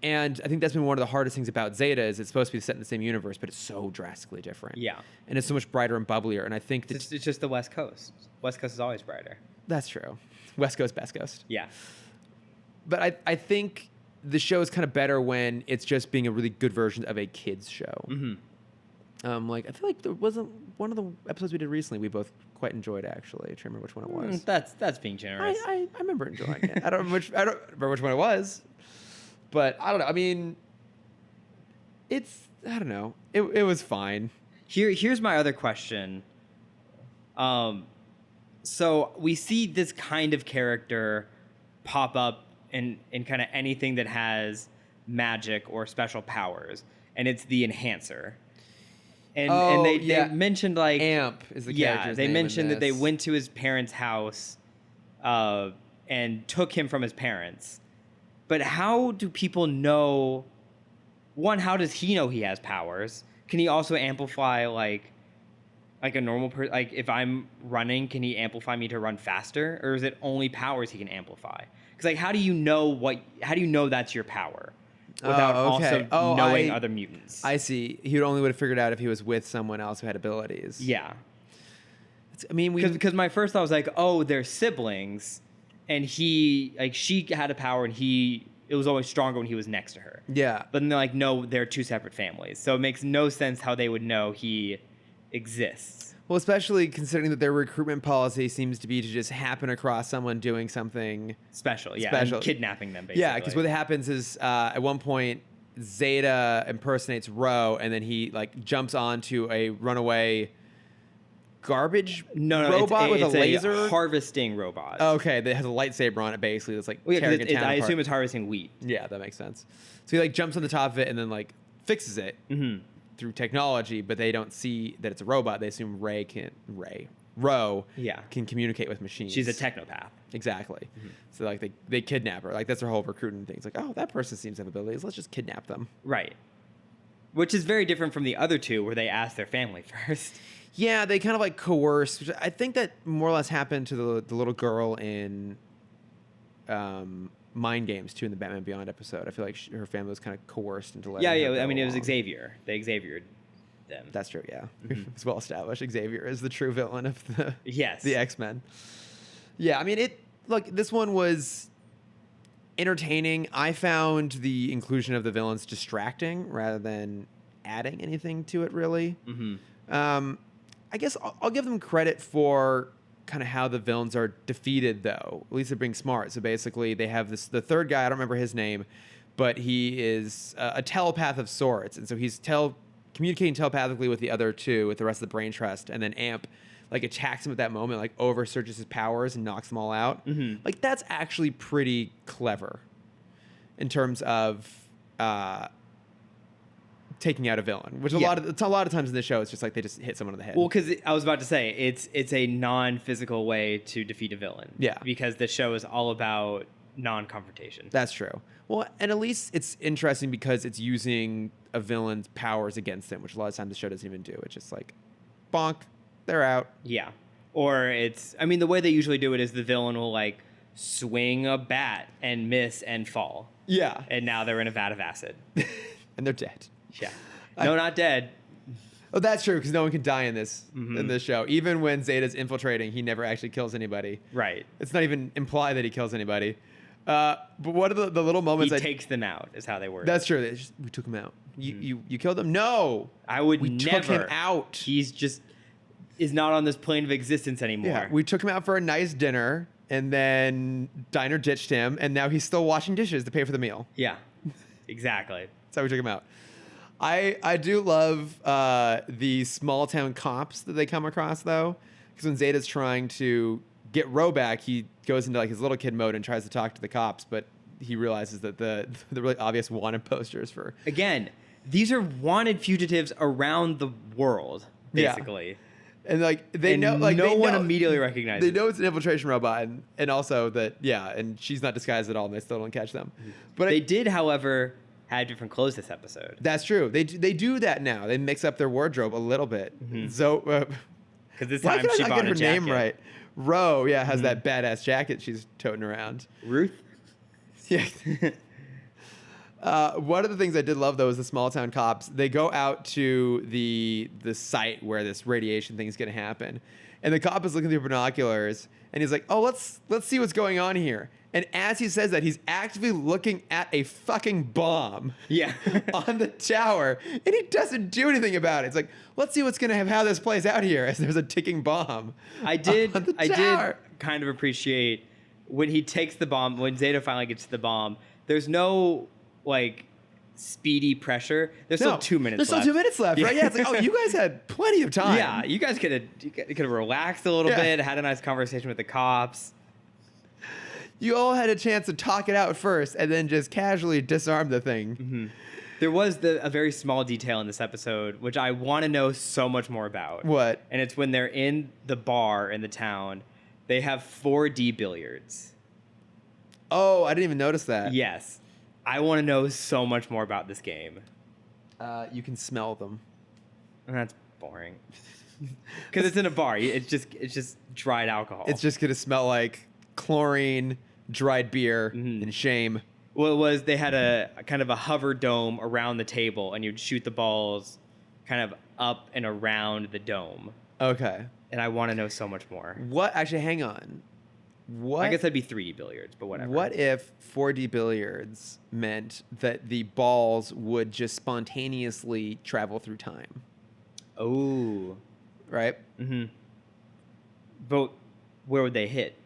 And I think that's been one of the hardest things about Zeta is it's supposed to be set in the same universe, but it's so drastically different. Yeah. And it's so much brighter and bubblier. And I think it's just the West Coast. West Coast is always brighter. That's true. West Coast, best coast. Yeah. But I think the show is kind of better when it's just being a really good version of a kids show. Like I feel like there wasn't one of the episodes we did recently we both quite enjoyed actually. I can't remember which one it was. That's being generous. I remember enjoying it. I don't remember which one it was, but I don't know. I mean, I don't know. It was fine. Here's my other question. So we see this kind of character pop up in kind of anything that has magic or special powers, and it's the Enhancer. And they mentioned like Amp is the character's they name mentioned in that they this. went to his parents' house and took him from his parents. But how do people know? One, how does he know he has powers? Can he also amplify like a normal person? Like if I'm running, can he amplify me to run faster, or is it only powers he can amplify? Because like, how do you know that's your power without also knowing other mutants? I see. He only would have figured out if he was with someone else who had abilities. Yeah. I mean, because my first thought was like, oh, they're siblings, and she had a power, and it was always stronger when he was next to her. Yeah. But then they're like, no, they're two separate families, so it makes no sense how they would know he exists. Well, especially considering that their recruitment policy seems to be to just happen across someone doing something Special, yeah. special. And kidnapping them, basically. Yeah, because what happens is at one point, Zeta impersonates Ro, and then he like jumps onto a runaway garbage robot with a laser. A harvesting robot. Okay, that has a lightsaber on it, basically. That's like tearing a town I apart. assume it's harvesting wheat. Yeah, that makes sense. So he like jumps on the top of it and then like fixes it through technology, but they don't see that it's a robot. They assume Ro can communicate with machines. She's a technopath. Exactly. So like they kidnap her. Like that's their whole recruiting thing. It's like, oh, that person seems to have abilities. Let's just kidnap them. Right. Which is very different from the other two where they ask their family first. Yeah, they kind of like coerce. Which I think that more or less happened to the little girl in Mind Games too in the Batman Beyond episode. I feel like her family was kind of coerced into letting her go I mean, it was along. Xavier. They Xaviered them. That's true, yeah. It's well established. Xavier is the true villain of the X-Men. Yeah, I mean, this one was entertaining. I found the inclusion of the villains distracting rather than adding anything to it, really. I guess I'll give them credit for kind of how the villains are defeated, though. At least they're being smart. So basically, they have the third guy, I don't remember his name, but he is a telepath of sorts. And so he's communicating telepathically with the other two, with the rest of the brain trust, and then Amp like attacks him at that moment, like oversurges his powers and knocks them all out. Like that's actually pretty clever in terms of taking out a villain, which a lot of times in this show it's just like they just hit someone in the head. Well, because I was about to say it's a non-physical way to defeat a villain. Yeah, because the show is all about non-confrontation. That's true. Well, and at least it's interesting because it's using a villain's powers against him, which a lot of times the show doesn't even do. It's just like, bonk, they're out. Yeah. Or the way they usually do it is the villain will like swing a bat and miss and fall. Yeah. And now they're in a vat of acid. And they're dead. Yeah. No, not dead. Oh, that's true, because no one can die in this show. Even when Zeta's infiltrating, he never actually kills anybody. Right. It's not even implied that he kills anybody. But what are the little moments? He takes them out, is how they word. That's true. We took him out. You killed him? No. We took him out. He's just is not on this plane of existence anymore. Yeah, we took him out for a nice dinner, and then Diner ditched him, and now he's still washing dishes to pay for the meal. Yeah, exactly. That's how we took him out. I do love the small town cops that they come across, though, because when Zeta's trying to get Ro back, he goes into like his little kid mode and tries to talk to the cops, but he realizes that the really obvious wanted posters for... Again, these are wanted fugitives around the world, basically. Yeah. And like they know, like no one immediately recognizes. They know it's an infiltration robot, and also that and she's not disguised at all, and they still don't catch them. But they did, however, have different clothes this episode. That's true. They do that now. They mix up their wardrobe a little bit. So because this time she bought a jacket. Name right? Ro, has that badass jacket she's toting around. Ruth. Yeah. One of the things I did love, though, is the small town cops. They go out to the site where this radiation thing is going to happen, and the cop is looking through binoculars, and he's like, "Oh, let's see what's going on here." And as he says that, he's actively looking at a fucking bomb, on the tower, and he doesn't do anything about it. It's like, let's see what's going to have how this plays out here, as there's a ticking bomb. I did kind of appreciate when he takes the bomb. When Zeta finally gets to the bomb, there's no like speedy pressure. There's still 2 minutes left. There's still 2 minutes left, right? Yeah, it's like, oh, you guys had plenty of time. Yeah, you guys could have relaxed a little bit, had a nice conversation with the cops. You all had a chance to talk it out first and then just casually disarm the thing. There was a very small detail in this episode, which I want to know so much more about. What? And it's when they're in the bar in the town, they have 4D billiards. Oh, I didn't even notice that. Yes. I want to know so much more about this game. You can smell them. And that's boring. Because it's in a bar. It's just dried alcohol. It's just going to smell like chlorine, dried beer, and shame. Well, it was, they had a kind of a hover dome around the table, and you'd shoot the balls kind of up and around the dome. Okay. And I want to know so much more. What? Actually, hang on. What? I guess that'd be 3D billiards, but whatever. What if 4D billiards meant that the balls would just spontaneously travel through time? Oh. right? Mm-hmm. But where would they hit?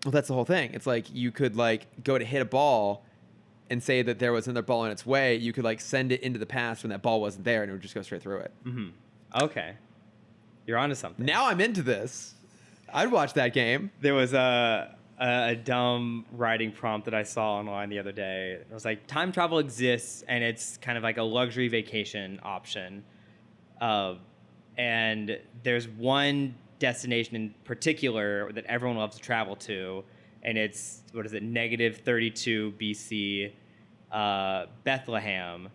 Well, that's the whole thing. It's like you could like go to hit a ball and say that there was another ball in its way. You could like send it into the past when that ball wasn't there, and it would just go straight through it. Mm-hmm. Okay. You're onto something. Now I'm into this. I'd watch that game. There was a dumb writing prompt that I saw online the other day. It was like, time travel exists, and it's kind of like a luxury vacation option. And there's one destination in particular that everyone loves to travel to, and it's, what is it, negative 32 BC, Bethlehem.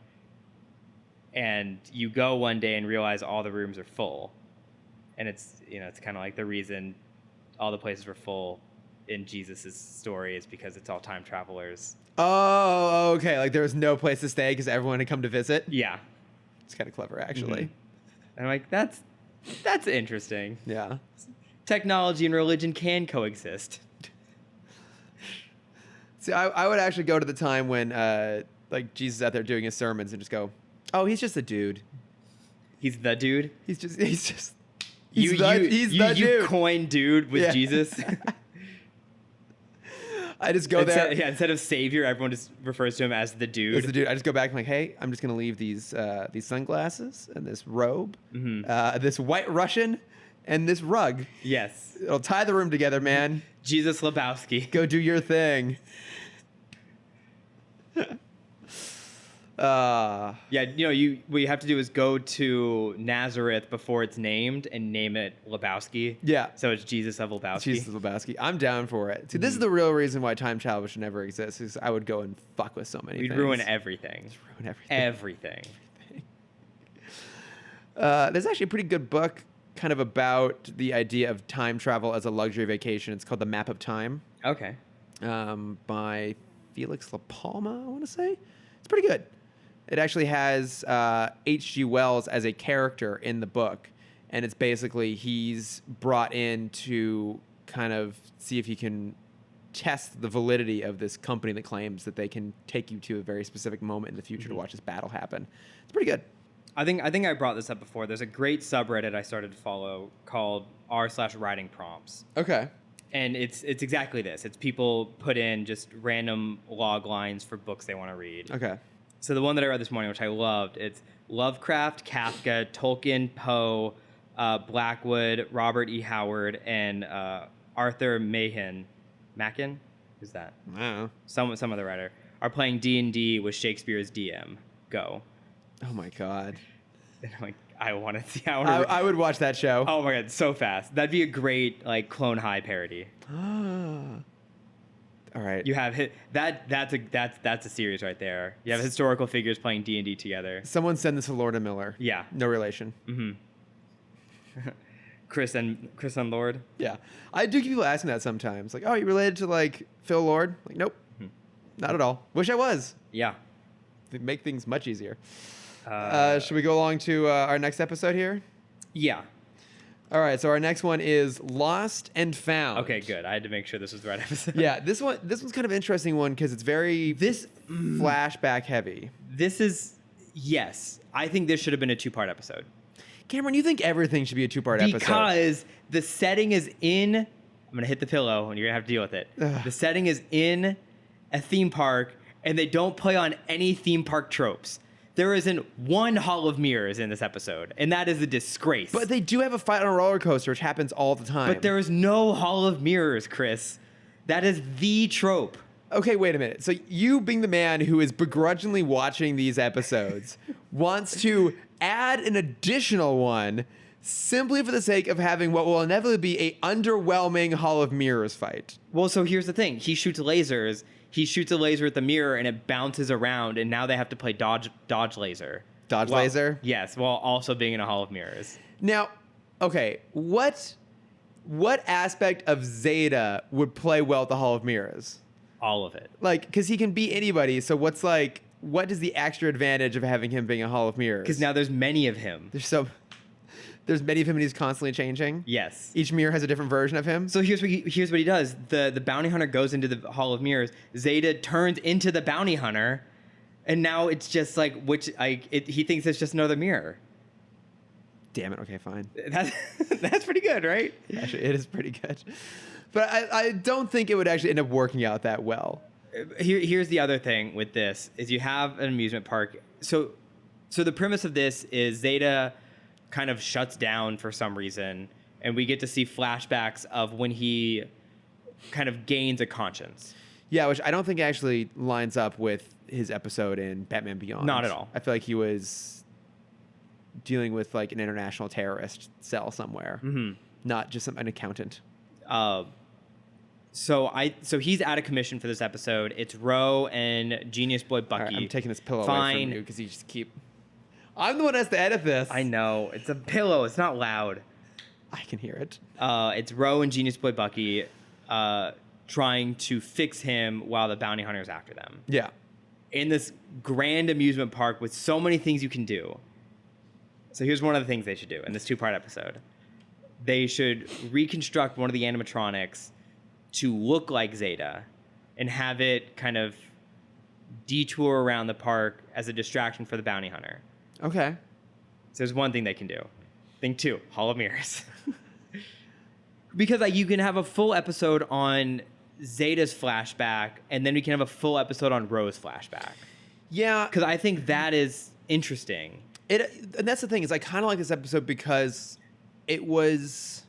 And you go one day and realize all the rooms are full. And it's, you know, it's kind of like the reason all the places were full in Jesus' story is because it's all time travelers. Oh, okay. Like there was no place to stay because everyone had come to visit. Yeah. It's kind of clever, actually. Mm-hmm. And I'm like, that's interesting. Yeah. Technology and religion can coexist. See, I would actually go to the time when like Jesus is out there doing his sermons and just go, oh, he's just a dude. He's the dude. He's the You dude. coined dude with Jesus. I just go there. Yeah, instead of savior, everyone just refers to him as the dude. As the dude. I just go back and like, hey, I'm just gonna leave these sunglasses and this robe, this white Russian, and this rug. Yes. It'll tie the room together, man. Jesus Lebowski. Go do your thing. Yeah, you know, what you have to do is go to Nazareth before it's named and name it Lebowski. Yeah. So it's Jesus of Lebowski. Jesus Lebowski. I'm down for it. See, this is the real reason why time travel should never exist. Is I would go and fuck with so many We'd things. ruin everything. Just ruin everything. Everything. There's actually a pretty good book kind of about the idea of time travel as a luxury vacation. It's called The Map of Time. Okay. By Felix La Palma, I want to say. It's pretty good. It actually has H.G. Wells as a character in the book, and it's basically he's brought in to kind of see if he can test the validity of this company that claims that they can take you to a very specific moment in the future to watch this battle happen. It's pretty good. I think I brought this up before. There's a great subreddit I started to follow called r/writing prompts. Okay. And it's exactly this. It's people put in just random log lines for books they want to read. Okay. So the one that I read this morning, which I loved, it's Lovecraft, Kafka, Tolkien, Poe, Blackwood, Robert E. Howard, and Arthur Machen. Who's that? I don't know. Some other writer are playing D&D with Shakespeare's DM. Go. Oh my god. And I'm like, I want to see. I would watch that show. Oh my god, so fast. That'd be a great like Clone High parody. All right. You have that's a series right there. You have historical figures playing D&D together. Someone send this to Lord and Miller. Yeah. No relation. Mm-hmm. Chris and Lord. Yeah. I do get people asking that sometimes. Like, oh, you related to like Phil Lord? Like, nope. Not at all. Wish I was. Yeah. It'd make things much easier. Should we go along to our next episode here? Yeah. All right. So our next one is Lost and Found. Okay, good. I had to make sure this was the right episode. Yeah. This one's kind of an interesting one because it's very flashback heavy. This is, yes. I think this should have been a 2-part episode. Cameron, you think everything should be a 2-part episode? Because the setting is in, I'm going to hit the pillow and you're going to have to deal with it. Ugh. The setting is in a theme park and they don't play on any theme park tropes. There isn't one Hall of Mirrors in this episode, and that is a disgrace. But they do have a fight on a roller coaster, which happens all the time. But there is no Hall of Mirrors, Chris. That is the trope. Okay, wait a minute. So you, being the man who is begrudgingly watching these episodes, wants to add an additional one simply for the sake of having what will inevitably be a underwhelming Hall of Mirrors fight. Well, so here's the thing. He shoots lasers. He shoots a laser at the mirror, and it bounces around, and now they have to play dodge laser. Dodge laser? Yes, while also being in a Hall of Mirrors. Now, okay, what aspect of Zeta would play well at the Hall of Mirrors? All of it. Like, because he can beat anybody, so what is the extra advantage of having him being a Hall of Mirrors? Because now there's many of him. There's many of him and he's constantly changing? Yes. Each mirror has a different version of him? So here's what he does. The bounty hunter goes into the Hall of Mirrors. Zeta turns into the bounty hunter, and now it's just like, he thinks it's just another mirror. Damn it. Okay, fine. That's pretty good, right? Actually, it is pretty good. But I don't think it would actually end up working out that well. Here's the other thing with this is you have an amusement park. So the premise of this is Zeta kind of shuts down for some reason, and we get to see flashbacks of when he kind of gains a conscience. Yeah, which I don't think actually lines up with his episode in Batman Beyond. Not at all. I feel like he was dealing with like an international terrorist cell somewhere, not just an accountant. So he's out of commission for this episode. It's Ro and Genius Boy Bucky. All right, I'm taking this pillow away from you because you just keep. I'm the one that has to edit this. I know. It's a pillow. It's not loud. I can hear it. It's Ro and Genius Boy Bucky trying to fix him while the bounty hunter is after them. Yeah. In this grand amusement park with so many things you can do. So here's one of the things they should do in this 2-part episode. They should reconstruct one of the animatronics to look like Zeta and have it kind of detour around the park as a distraction for the bounty hunter. Okay. So there's one thing they can do. Thing 2, Hall of Mirrors. Because like you can have a full episode on Zeta's flashback, and then we can have a full episode on Ro's flashback. Yeah. Because I think that is interesting. And that's the thing, is I kind of like this episode because it was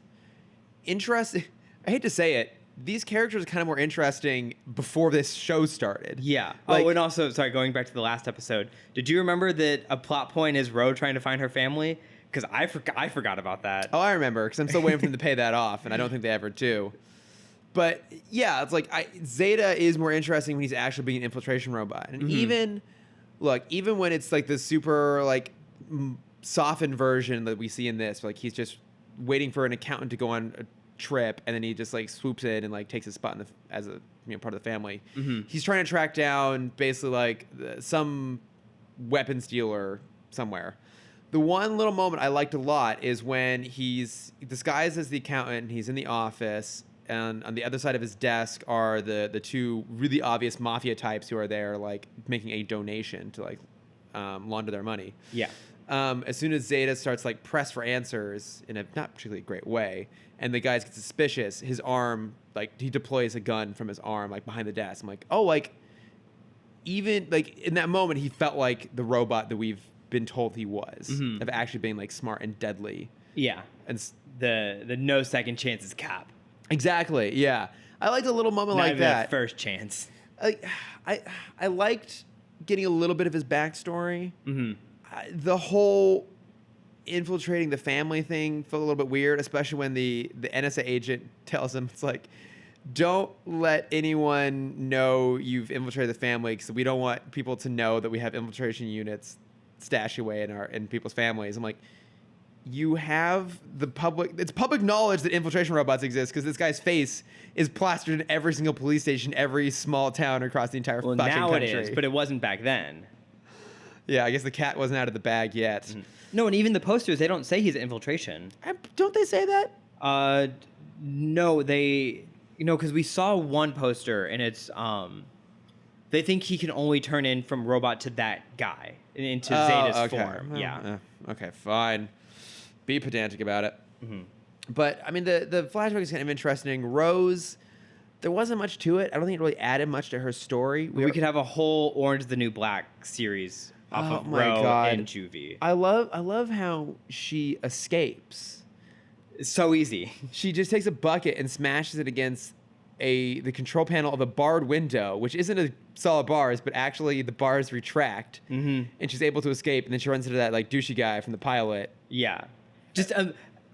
interesting. I hate to say it. These characters are kind of more interesting before this show started. Yeah. Like, and also, sorry, going back to the last episode, did you remember that a plot point is Ro trying to find her family? Because I forgot about that. Oh, I remember, because I'm still waiting for them to pay that off, and I don't think they ever do. But yeah, it's like Zeta is more interesting when he's actually being an infiltration robot, and even when it's like the super like softened version that we see in this, like he's just waiting for an accountant to go on a trip, and then he just like swoops in and like takes his spot as a part of the family. He's trying to track down basically like some weapons dealer somewhere. The one little moment I liked a lot is when he's disguised as the accountant and he's in the office, and on the other side of his desk are the 2 really obvious mafia types who are there like making a donation to like launder their money. Yeah. As soon as Zeta starts like press for answers in a not particularly great way, and the guys get suspicious, his arm, like he deploys a gun from his arm like behind the desk. I'm like, oh, like even like in that moment he felt like the robot that we've been told he was, of actually being like smart and deadly. Yeah. And the no second chances cap. Exactly. Yeah. I liked a little moment Not like even that. a first chance. I liked getting a little bit of his backstory. The whole infiltrating the family thing felt a little bit weird, especially when the NSA agent tells him, it's like, don't let anyone know you've infiltrated the family because we don't want people to know that we have infiltration units stashed away in people's families. I'm like, you have it's public knowledge that infiltration robots exist because this guy's face is plastered in every single police station, every small town across the entire fucking country. Now it is, but it wasn't back then. Yeah, I guess the cat wasn't out of the bag yet. No, and even the posters, they don't say he's infiltration. Don't they say that? No, because we saw one poster and it's they think he can only turn in from robot to that guy into Zeta's form. Yeah. Okay, fine. Be pedantic about it. But I mean, the flashback is kind of interesting. Rose, there wasn't much to it. I don't think it really added much to her story. We could have a whole Orange is the New Black series off of Ro and Juvie. I love how she escapes. It's so easy. She just takes a bucket and smashes it against the control panel of a barred window, which isn't a solid bars, but actually the bars retract, and she's able to escape. And then she runs into that like douchey guy from the pilot. Yeah, just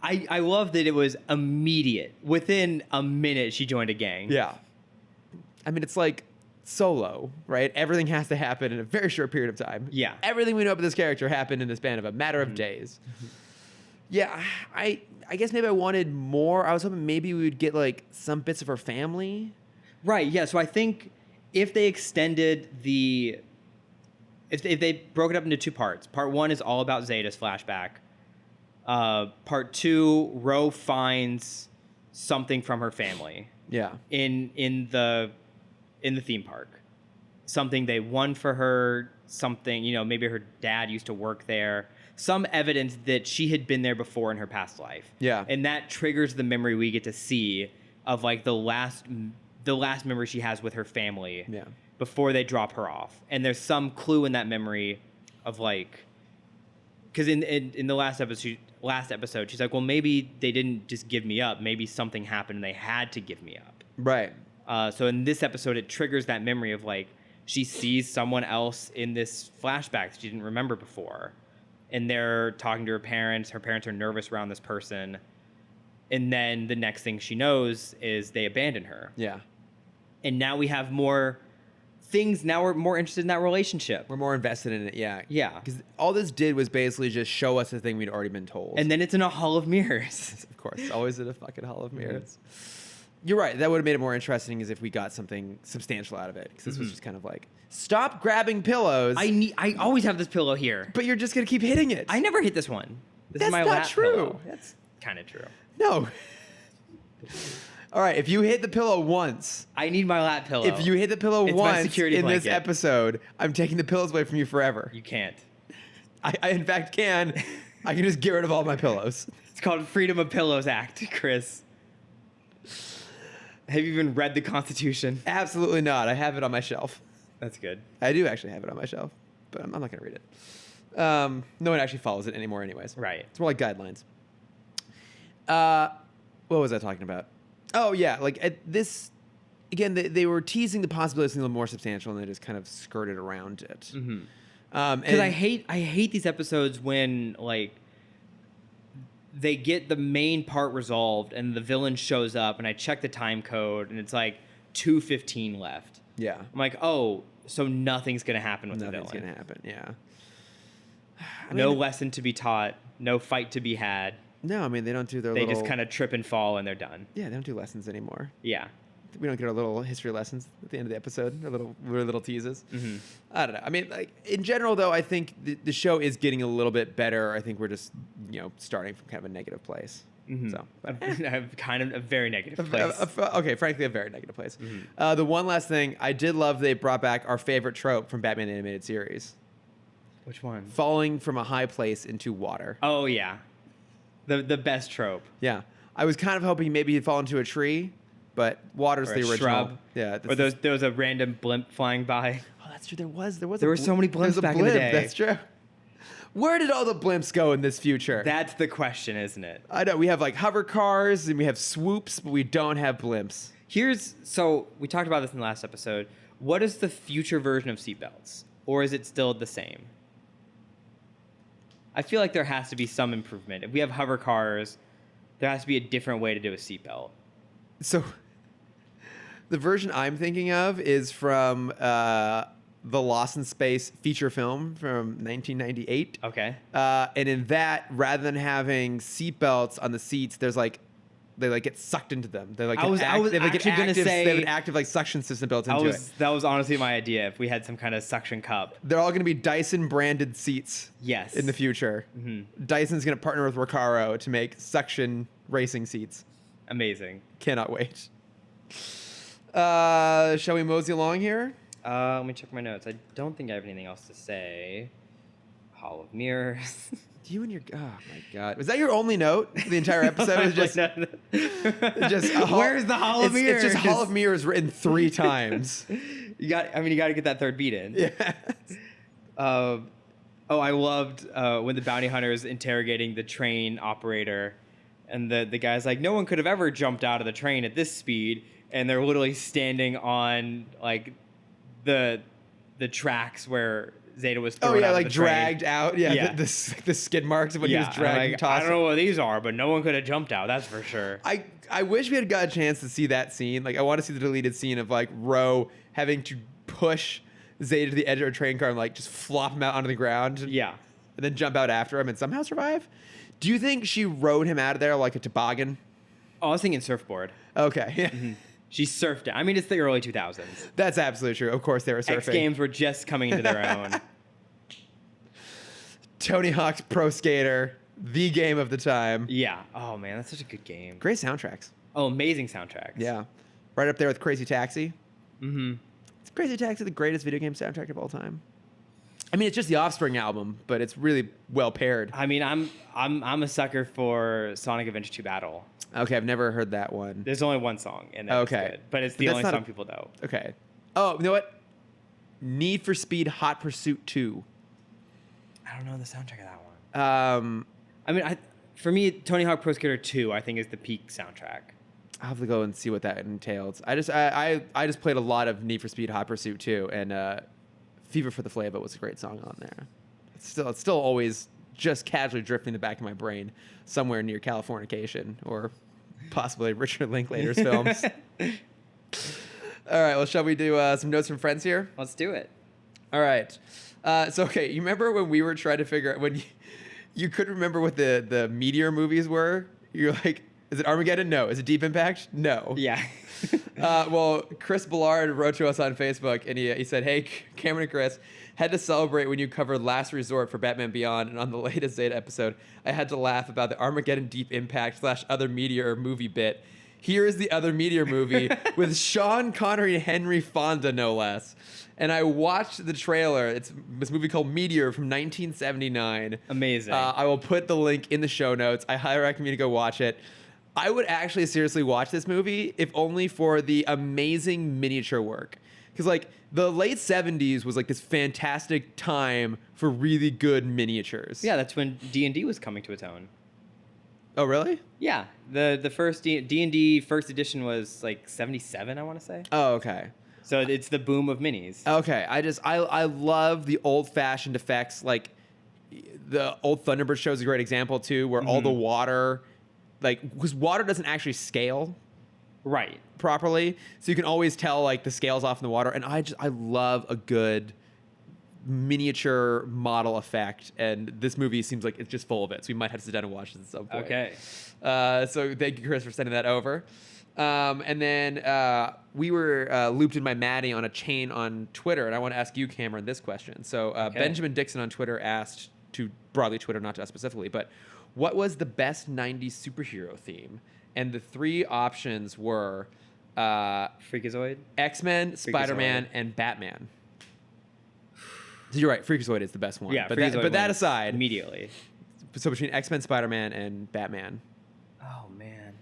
I love that it was immediate. Within a minute, she joined a gang. Yeah, I mean it's like Solo, right? Everything has to happen in a very short period of time. Yeah, everything we know about this character happened in the span of a matter of days. Yeah, I guess maybe I wanted more. I was hoping maybe we would get like some bits of her family. Right, yeah. So I think if they extended if they broke it up into 2 parts. Part 1 is all about Zeta's flashback. Part 2, Ro finds something from her family. Yeah. In the theme park. Something they won for her, something, maybe her dad used to work there. some evidence that she had been there before in her past life. Yeah. And that triggers the memory we get to see of like the last memory she has with her family. Yeah. Before they drop her off. And there's some clue in that memory of like, because in the last episode, she's like, well, maybe they didn't just give me up. Maybe something happened and they had to give me up. Right. So in this episode, it triggers that memory of like, she sees someone else in this flashback that she didn't remember before. And they're talking to her parents. Her parents are nervous around this person. And then the next thing she knows is they abandon her. Yeah. And now we have more things. Now we're more interested in that relationship. We're more invested in it, yeah. Yeah. Because all this did was basically just show us the thing we'd already been told. And then it's in a hall of mirrors. Of course, always in a fucking hall of mirrors. You're right. That would have made it more interesting as if we got something substantial out of it. Because this was just kind of like, stop grabbing pillows. I always have this pillow here. But you're just going to keep hitting it. I never hit this one. This That's is my not lap true. pillow. That's kind of true. No. All right, if you hit the pillow once. I need my lap pillow. If you hit the pillow It's my once security in this blanket. episode, I'm taking the pillows away from you forever. You can't. I in fact can. I can just get rid of all my pillows. It's called Freedom of Pillows Act, Chris. Have you even read the Constitution? Absolutely not. I have it on my shelf. That's good. I do actually have it on my shelf, but I'm not going to read it. No one actually follows it anymore anyways. Right. It's more like guidelines. What was I talking about? Oh, yeah. Like, at this... Again, they were teasing the possibility of something a little more substantial, and they just kind of skirted around it. Because I hate these episodes when, like, they get the main part resolved, and the villain shows up, and I check the time code, and it's like 2:15 left. Yeah. I'm like, oh, so nothing's going to happen with the Nothing's villain. going to happen, yeah. No lesson to be taught, no fight to be had. No, I mean, they don't do their They little... just kind of trip and fall, and they're done. Yeah, they don't do lessons anymore. Yeah. We don't get our little history lessons at the end of the episode, our little teases. I don't know. I mean, like, in general, though, I think the show is getting a little bit better. I think we're just, starting from kind of a negative place. So, kind of a very negative place. Okay, frankly, a very negative place. The one last thing, I did love they brought back our favorite trope from Batman the Animated Series. Which one? Falling from a high place into water. Oh, yeah. The best trope. Yeah. I was kind of hoping maybe he'd fall into a tree, but water's Or the a original. shrub. Yeah. Or there was a random blimp flying by. Oh, that's true. There were so many blimps back in the day. That's true. Where did all the blimps go in this future? That's the question, isn't it? I know. We have like hover cars and we have swoops, but we don't have blimps. So we talked about this in the last episode. What is the future version of seatbelts? Or is it still the same? I feel like there has to be some improvement. If we have hover cars, there has to be a different way to do a seatbelt. So the version I'm thinking of is from the Lost in Space feature film from 1998. Okay. And in that, rather than having seatbelts on the seats, there's like they like get sucked into them. They're like I was actually gonna say they have an active like suction system built into it. That was honestly my idea. If we had some kind of suction cup, They're all going to be Dyson branded seats. Yes. In the future, Dyson's going to partner with Recaro to make suction racing seats. Amazing. Cannot wait. Shall we mosey along here? Let me check my notes. I don't think I have anything else to say. Hall of Mirrors. You and your oh my god, was that your only note? The entire episode is just just Where's the Hall of Mirrors? It's just Hall of Mirrors written 3 times. You got to get that third beat in. Yeah. I loved when the bounty hunter is interrogating the train operator, and the guy's like, no one could have ever jumped out of the train at this speed, and they're literally standing on like the tracks where Zeta was thrown out of the dragged train. out. Yeah, the skid marks of when he was dragged. Like, I don't know what these are, but no one could have jumped out. That's for sure. I wish we had got a chance to see that scene. Like, I want to see the deleted scene of like Ro having to push Zeta to the edge of a train car and like just flop him out onto the ground. Yeah, and then jump out after him and somehow survive. Do you think she rode him out of there like a toboggan? Oh, I was thinking surfboard. Okay. Yeah. She surfed it. I mean, it's the early 2000s. That's absolutely true. Of course, they were surfing. X Games were just coming into their own. Tony Hawk's Pro Skater, the game of the time. Yeah. Oh, man, that's such a good game. Great soundtracks. Oh, amazing soundtracks. Yeah. Right up there with Crazy Taxi. Mm-hmm. Is Crazy Taxi the greatest video game soundtrack of all time? I mean, it's just the Offspring album, but it's really well paired. I mean, I'm a sucker for Sonic Adventure 2 Battle. Okay, I've never heard that one. There's only one song, and that's good. But it's the only song people know. Okay. Oh, you know what? Need for Speed Hot Pursuit 2. I don't know the soundtrack of that one. I mean, for me, Tony Hawk Pro Skater 2, I think, is the peak soundtrack. I'll have to go and see what that entails. I just played a lot of Need for Speed Hot Pursuit 2, and Fever for the Flava was a great song on there. It's still always just casually drifting in the back of my brain somewhere near Californication or possibly Richard Linklater's films. All right, well, shall we do some notes from friends here? Let's do it. All right. Okay, you remember when we were trying to figure out, when you couldn't remember what the Meteor movies were? You're like, is it Armageddon? No. Is it Deep Impact? No. Yeah. Well, Chris Ballard wrote to us on Facebook, and he said, hey, Cameron and Chris, had to celebrate when you covered Last Resort for Batman Beyond, and on the latest Zeta episode, I had to laugh about the Armageddon Deep Impact / other Meteor movie bit. Here is the other Meteor movie with Sean Connery and Henry Fonda, no less. And I watched the trailer. It's this movie called Meteor from 1979. Amazing. I will put the link in the show notes. I highly recommend you to go watch it. I would actually seriously watch this movie if only for the amazing miniature work. Because, like, the late 70s was, like, this fantastic time for really good miniatures. Yeah, that's when D&D was coming to its own. Oh, really? Yeah. The first D&D first edition was, like, 77, I want to say. Oh, okay. So it's the boom of minis. Okay. I love the old-fashioned effects. Like, the old Thunderbird show is a great example, too, where all the water... Like, because water doesn't actually scale right properly, so you can always tell like the scales off in the water. And I love a good miniature model effect, and this movie seems like it's just full of it. So we might have to sit down and watch this at some point. Okay. So thank you, Chris, for sending that over. And then we were looped in by Maddie on a chain on Twitter, and I want to ask you, Cameron, this question. So Benjamin Dixon on Twitter asked, to broadly Twitter, not to us specifically, but what was the best 90s superhero theme? And the three options were Freakazoid, X-Men, Spider-Man, and Batman. So you're right, Freakazoid is the best one. Yeah, but that aside, immediately. So between X-Men, Spider-Man, and Batman. Oh man,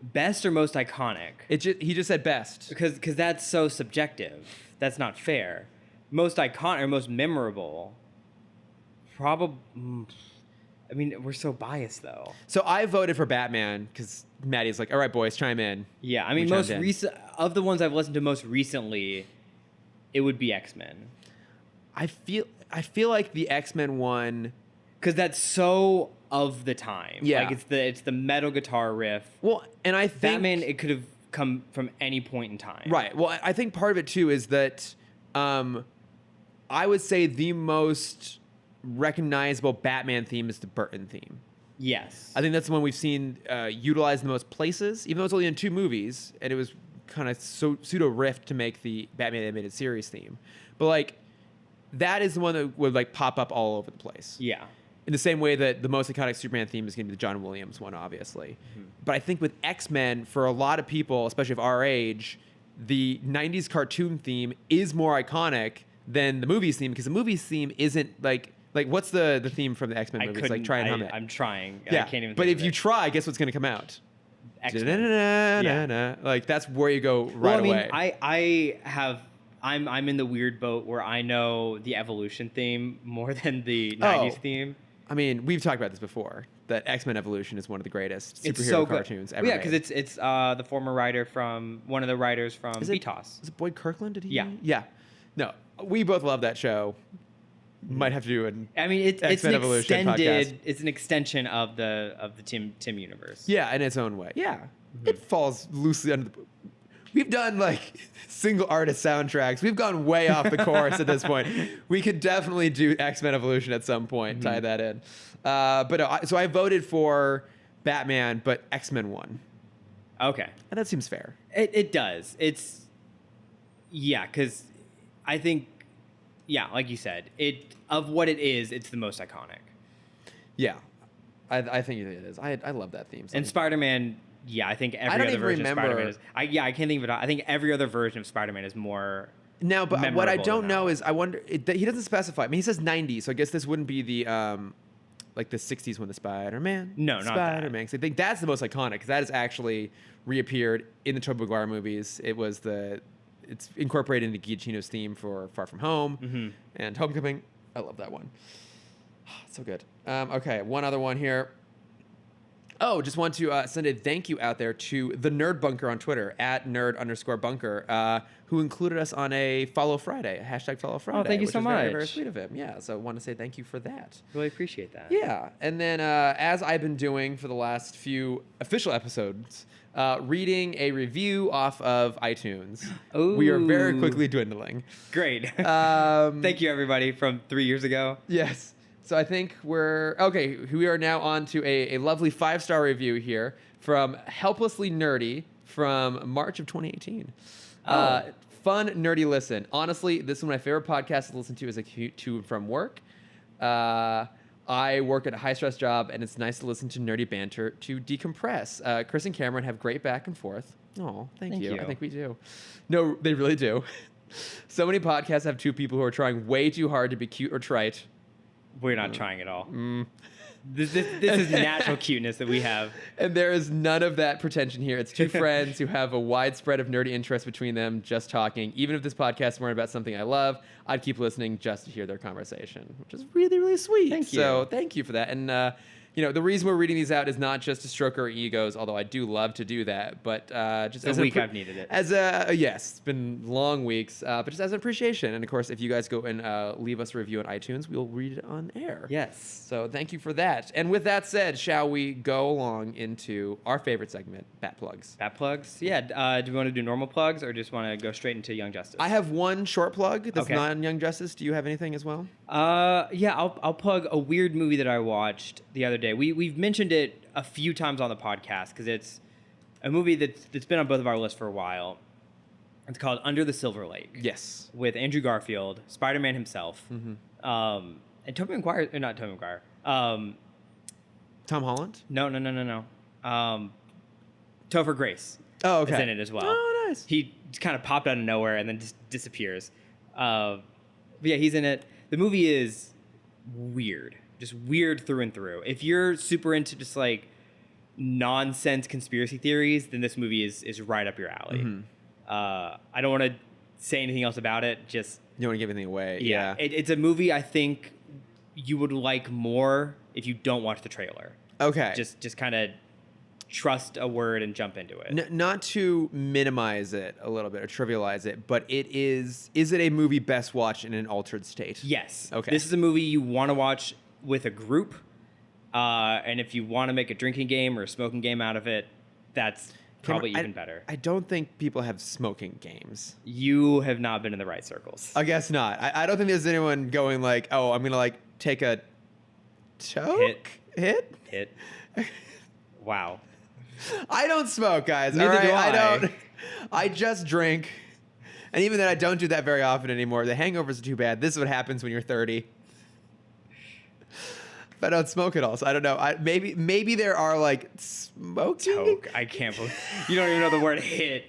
best or most iconic? He just said best because that's so subjective. That's not fair. Most iconic or most memorable? Probably. I mean, we're so biased, though. So I voted for Batman because Maddie's like, all right, boys, chime in. Yeah, I mean, most recent of the ones I've listened to most recently, it would be X-Men. I feel like the X-Men one, because that's so of the time. Yeah, like it's the metal guitar riff. Well, and I think Batman, it could have come from any point in time. Right. Well, I think part of it too is that I would say the most recognizable Batman theme is the Burton theme. Yes. I think that's the one we've seen utilized in the most places, even though it's only in 2 movies, and it was kind of pseudo riff to make the Batman animated series theme. But like, that is the one that would like pop up all over the place. Yeah. In the same way that the most iconic Superman theme is going to be the John Williams one, obviously. Mm-hmm. But I think with X-Men, for a lot of people, especially of our age, the 90s cartoon theme is more iconic than the movies theme, because the movies theme isn't like what's the theme from the X-Men movies? Like, try and hum it. I'm trying. Yeah. I can't even. But if you try, guess what's going to come out? X-Men. Yeah. Like, that's where you go right away. I'm in the weird boat where I know the Evolution theme more than the 90s theme. I mean, we've talked about this before, that X-Men Evolution is one of the greatest superhero cartoons ever. Yeah, because it's the former writer from one of the writers from BTOS. Is it Boyd Kirkland? Did he? Yeah. Yeah. No, we both love that show. Might have to do an X-Men Evolution podcast. It's an extension of the Timm universe. Yeah, in its own way. Yeah, it falls loosely under the. We've done like single artist soundtracks. We've gone way off the course at this point. We could definitely do X-Men Evolution at some point. Tie that in. So I voted for Batman, but X-Men won. Okay, and that seems fair. It does. Because I think. Yeah, like you said, of what it is, it's the most iconic. Yeah, I think it is. I love that theme. And Spider-Man, yeah, I think every other version of Spider-Man is. I can't think of it. I think every other version of Spider-Man is more Now, but what I memorable don't than that know one. is I wonder he doesn't specify. I mean, he says 90, so I guess this wouldn't be the like the 60s when the Spider-Man. No, not that. Spider-Man. 'Cause I think that's the most iconic because that has actually reappeared in the Tobey Maguire movies. It's incorporated into Giacchino's theme for Far From Home and Homecoming. I love that one. So good. Okay, one other one here. Oh, just want to send a thank you out there to the Nerd Bunker on Twitter at @nerd_bunker, who included us on a Follow Friday, a hashtag Follow Friday. thank you which so is very, much. very sweet of him. Yeah, so I want to say thank you for that. Really appreciate that. Yeah, and then as I've been doing for the last few official episodes, reading a review off of iTunes. We are very Ooh. quickly dwindling. Great. Thank you, everybody, from 3 years ago. Yes. So I think we are now on to a lovely 5-star review here from Helplessly Nerdy from March of 2018. Fun, nerdy listen. Honestly, this is one of my favorite podcasts to listen to as I commute to and from work. I work at a high-stress job, and it's nice to listen to nerdy banter to decompress. Chris and Cameron have great back and forth. Oh, thank you. I think we do. No, they really do. So many podcasts have two people who are trying way too hard to be cute or trite. We're not trying at all. This is natural cuteness that we have. And there is none of that pretension here. It's two friends who have a widespread of nerdy interest between them just talking. Even if this podcast weren't about something I love, I'd keep listening just to hear their conversation, which is really, really sweet. Thank you. So thank you for that. And, the reason we're reading these out is not just to stroke our egos, although I do love to do that, but just It's a week I've needed it. Yes, it's been long weeks, but just as an appreciation. And of course, if you guys go and leave us a review on iTunes, we'll read it on air. Yes. So thank you for that. And with that said, shall we go along into our favorite segment, Bat Plugs? Bat plugs? Yeah. Do we want to do normal plugs or just want to go straight into Young Justice? I have one short plug that's Okay. not on Young Justice. Do you have anything as well? Yeah, I'll plug a weird movie that I watched the other day. We've mentioned it a few times on the podcast because it's a movie that's been on both of our lists for a while. It's called Under the Silver Lake. Yes. With Andrew Garfield, Spider-Man himself, and Tobey Maguire. Not Tobey Maguire. Tom Holland? No. Topher Grace. Oh, okay. Is in it as well. Oh, nice. He just kind of popped out of nowhere and then just disappears. But yeah, he's in it. The movie is weird. Just weird through and through. If you're super into just like nonsense conspiracy theories, then this movie is right up your alley. I don't want to say anything else about it. Just You don't want to give anything away. yeah. It's a movie I think you would like more if you don't watch the trailer. Okay. Just kind of trust a word and jump into it. Not to minimize it a little bit or trivialize it, but is it a movie best watched in an altered state? Yes. Okay. This is a movie you want to watch with a group. And if you want to make a drinking game or a smoking game out of it, that's probably even better. I don't think people have smoking games. You have not been in the right circles. I guess not. I don't think there's anyone going like, oh, I'm going to like take a toke? Hit? Wow. I don't smoke, guys. Neither all right? do I. don't. I just drink. And even then, I don't do that very often anymore. The hangovers are too bad. This is what happens when you're 30. But I don't smoke at all, so I don't know. Maybe there are like smoking. Toke. I can't believe you don't even know the word hit.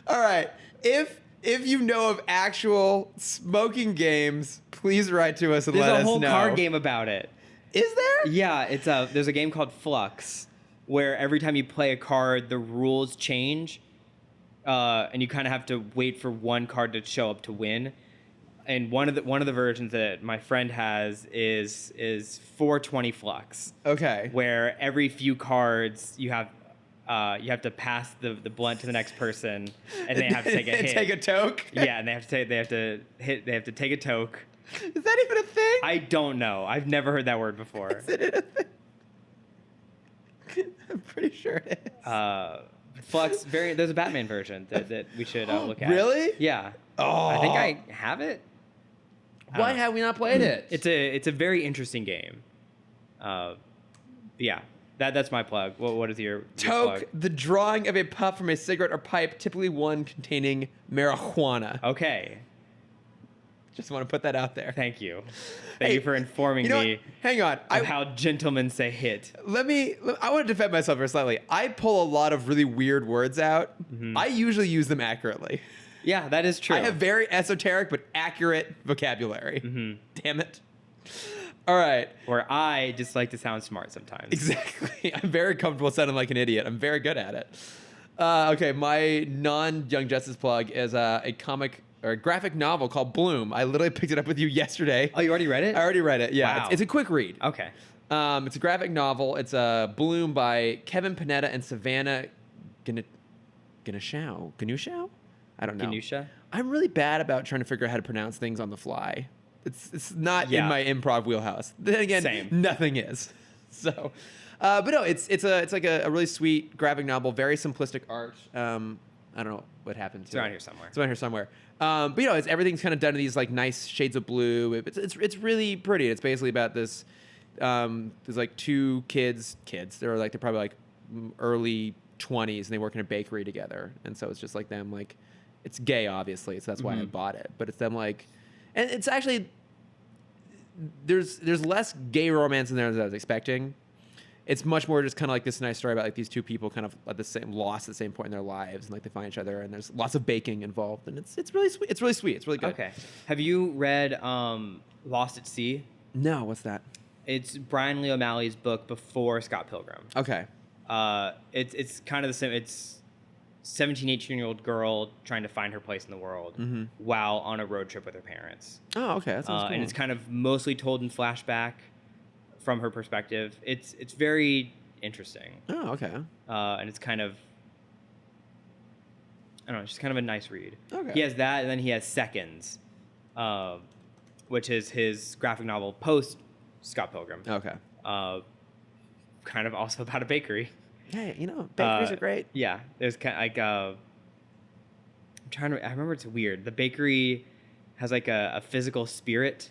All right. If you know of actual smoking games, please write to us and There's let us a whole know. card game about it. Is there? Yeah, there's a game called Flux where every time you play a card, the rules change, and you kind of have to wait for one card to show up to win. And one of the versions that my friend has is 420 Flux. Okay. Where every few cards you have to pass the blunt to the next person, and they have to take a hit. Take a toke. Yeah, and they have to take a toke. Is that even a thing? I don't know. I've never heard that word before. Is it a thing? I'm pretty sure it is. Flux, there's a Batman version that we should look at. Really? Yeah. Oh. I think I have it. Why have we not played it? It's a very interesting game. Yeah. That's my plug. What is your Toke, plug? the drawing of a puff from a cigarette or pipe, typically one containing marijuana. Okay. Just want to put that out there. Thank you. Thank you for informing me. What? Hang on. Of how gentlemen say hit. I want to defend myself here slightly. I pull a lot of really weird words out. I usually use them accurately. Yeah, that is true. I have very esoteric but accurate vocabulary. Mm-hmm. Damn it. All right. Where I just like to sound smart sometimes. Exactly. I'm very comfortable sounding like an idiot. I'm very good at it. Okay, my non-Young Justice plug is a comic or a graphic novel called Bloom. I literally picked it up with you yesterday. Oh, you already read it? I already read it. Yeah, Wow. it's a quick read. Okay. It's a graphic novel. It's a Bloom by Kevin Panetta and Savannah Ganushow? I don't know. Ganusha? I'm really bad about trying to figure out how to pronounce things on the fly. It's not in my improv wheelhouse. Then again, Same. nothing is. So, but no, it's like a really sweet graphic novel, very simplistic art. I don't know what happened to It's around here somewhere. It's around here somewhere. But it's everything's kind of done in these like nice shades of blue. It's really pretty. It's basically about this. There's like two kids. They're probably like early 20s, and they work in a bakery together. And so it's just like them like, it's gay obviously, so that's why I bought it. But it's them like, and it's actually there's less gay romance in there than I was expecting. It's much more just kind of like this nice story about like these two people kind of at the same point in their lives, and like they find each other, and there's lots of baking involved, and it's really sweet. It's really sweet. It's really good. Okay. Have you read Lost at Sea? No, what's that? It's Brian Lee O'Malley's book before Scott Pilgrim. Okay. It's kind of the same. It's 17, 18-year-old girl trying to find her place in the world while on a road trip with her parents. Oh, okay. That sounds cool. And it's kind of mostly told in flashback from her perspective. It's very interesting. Oh, okay. And it's kind of, I don't know, it's just kind of a nice read. Okay. He has that, and then he has Seconds, which is his graphic novel post Scott Pilgrim. Okay. Kind of also about a bakery. Hey, bakeries are great. Yeah, there's kind of like I remember it's weird. The bakery has like a physical spirit,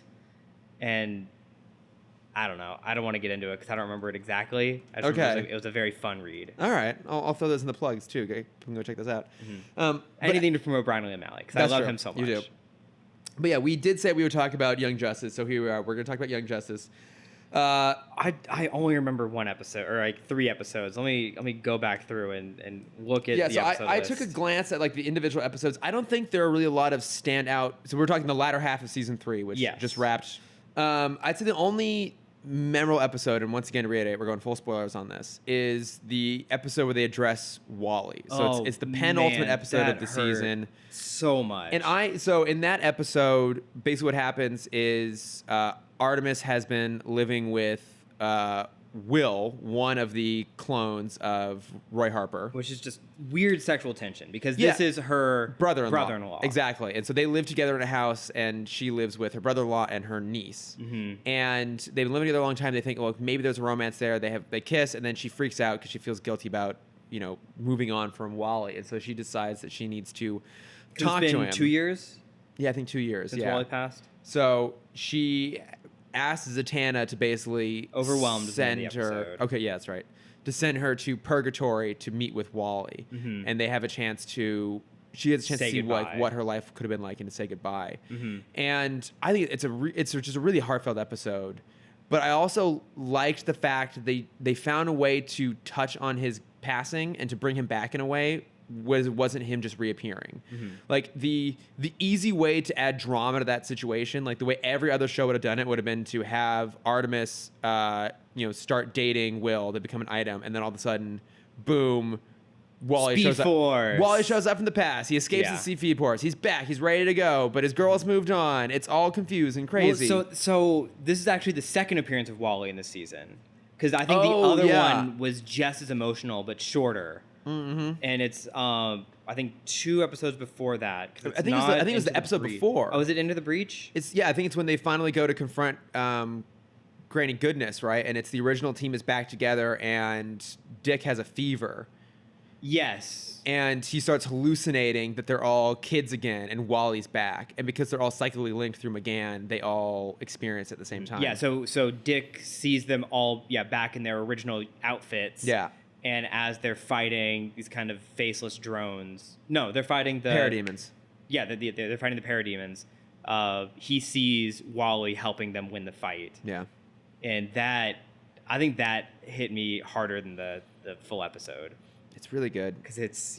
and I don't know. I don't want to get into it because I don't remember it exactly. I just remember it was a very fun read. All right, I'll throw those in the plugs too. Okay, you can go check those out. Anything to promote Brian Lee O'Malley because I love him so much. You do. But yeah, we did say we would talk about Young Justice, so here we are. We're going to talk about Young Justice. I only remember one episode or like 3 episodes. Let me go back through and look at the episode I list. took a glance at like the individual episodes. I don't think there are really a lot of standout. So we're talking the latter half of season 3, which just wrapped. I'd say the only memorable episode, and once again to reiterate, we're going full spoilers on this, is the episode where they address Wally. So it's the penultimate episode of the season. So much. And so in that episode, basically what happens is Artemis has been living with Will, one of the clones of Roy Harper. Which is just weird sexual tension because this is her brother-in-law. Exactly. And so they live together in a house, and she lives with her brother-in-law and her niece. Mm-hmm. And they've been living together a long time. They think, well, maybe there's a romance there. They kiss, and then she freaks out because she feels guilty about, moving on from Wally. And so she decides that she needs to talk to him. It's been 2 years? Yeah, I think 2 years. Since Wally passed? So she asks Zatanna to basically send her. Okay, yeah, that's right. To send her to Purgatory to meet with Wally, and they have a chance to. She has a chance to see what her life could have been like and to say goodbye. And I think it's just a really heartfelt episode. But I also liked the fact that they found a way to touch on his passing and to bring him back in a way wasn't him just reappearing. Like the easy way to add drama to that situation, like the way every other show would have done it, would have been to have Artemis start dating Will, they become an item, and then all of a sudden, boom, Wally shows up. Wally shows up from the past. He escapes the Speed Force. He's back. He's ready to go, but his girl has moved on. It's all confused and crazy. Well, so this is actually the second appearance of Wally in this season, because I think the other one was just as emotional but shorter. And it's I think 2 episodes before that. I think it was the episode before. Oh, is it Into the Breach? I think it's when they finally go to confront Granny Goodness, right? And it's the original team is back together, and Dick has a fever. Yes. And he starts hallucinating that they're all kids again, and Wally's back. And because they're all psychically linked through McGann, they all experience it at the same time. Yeah. So Dick sees them all back in their original outfits. Yeah. And as they're fighting these kind of faceless drones, no, they're fighting the parademons. Yeah, they're fighting the parademons. He sees Wally helping them win the fight. Yeah, and I think that hit me harder than the full episode. It's really good because it's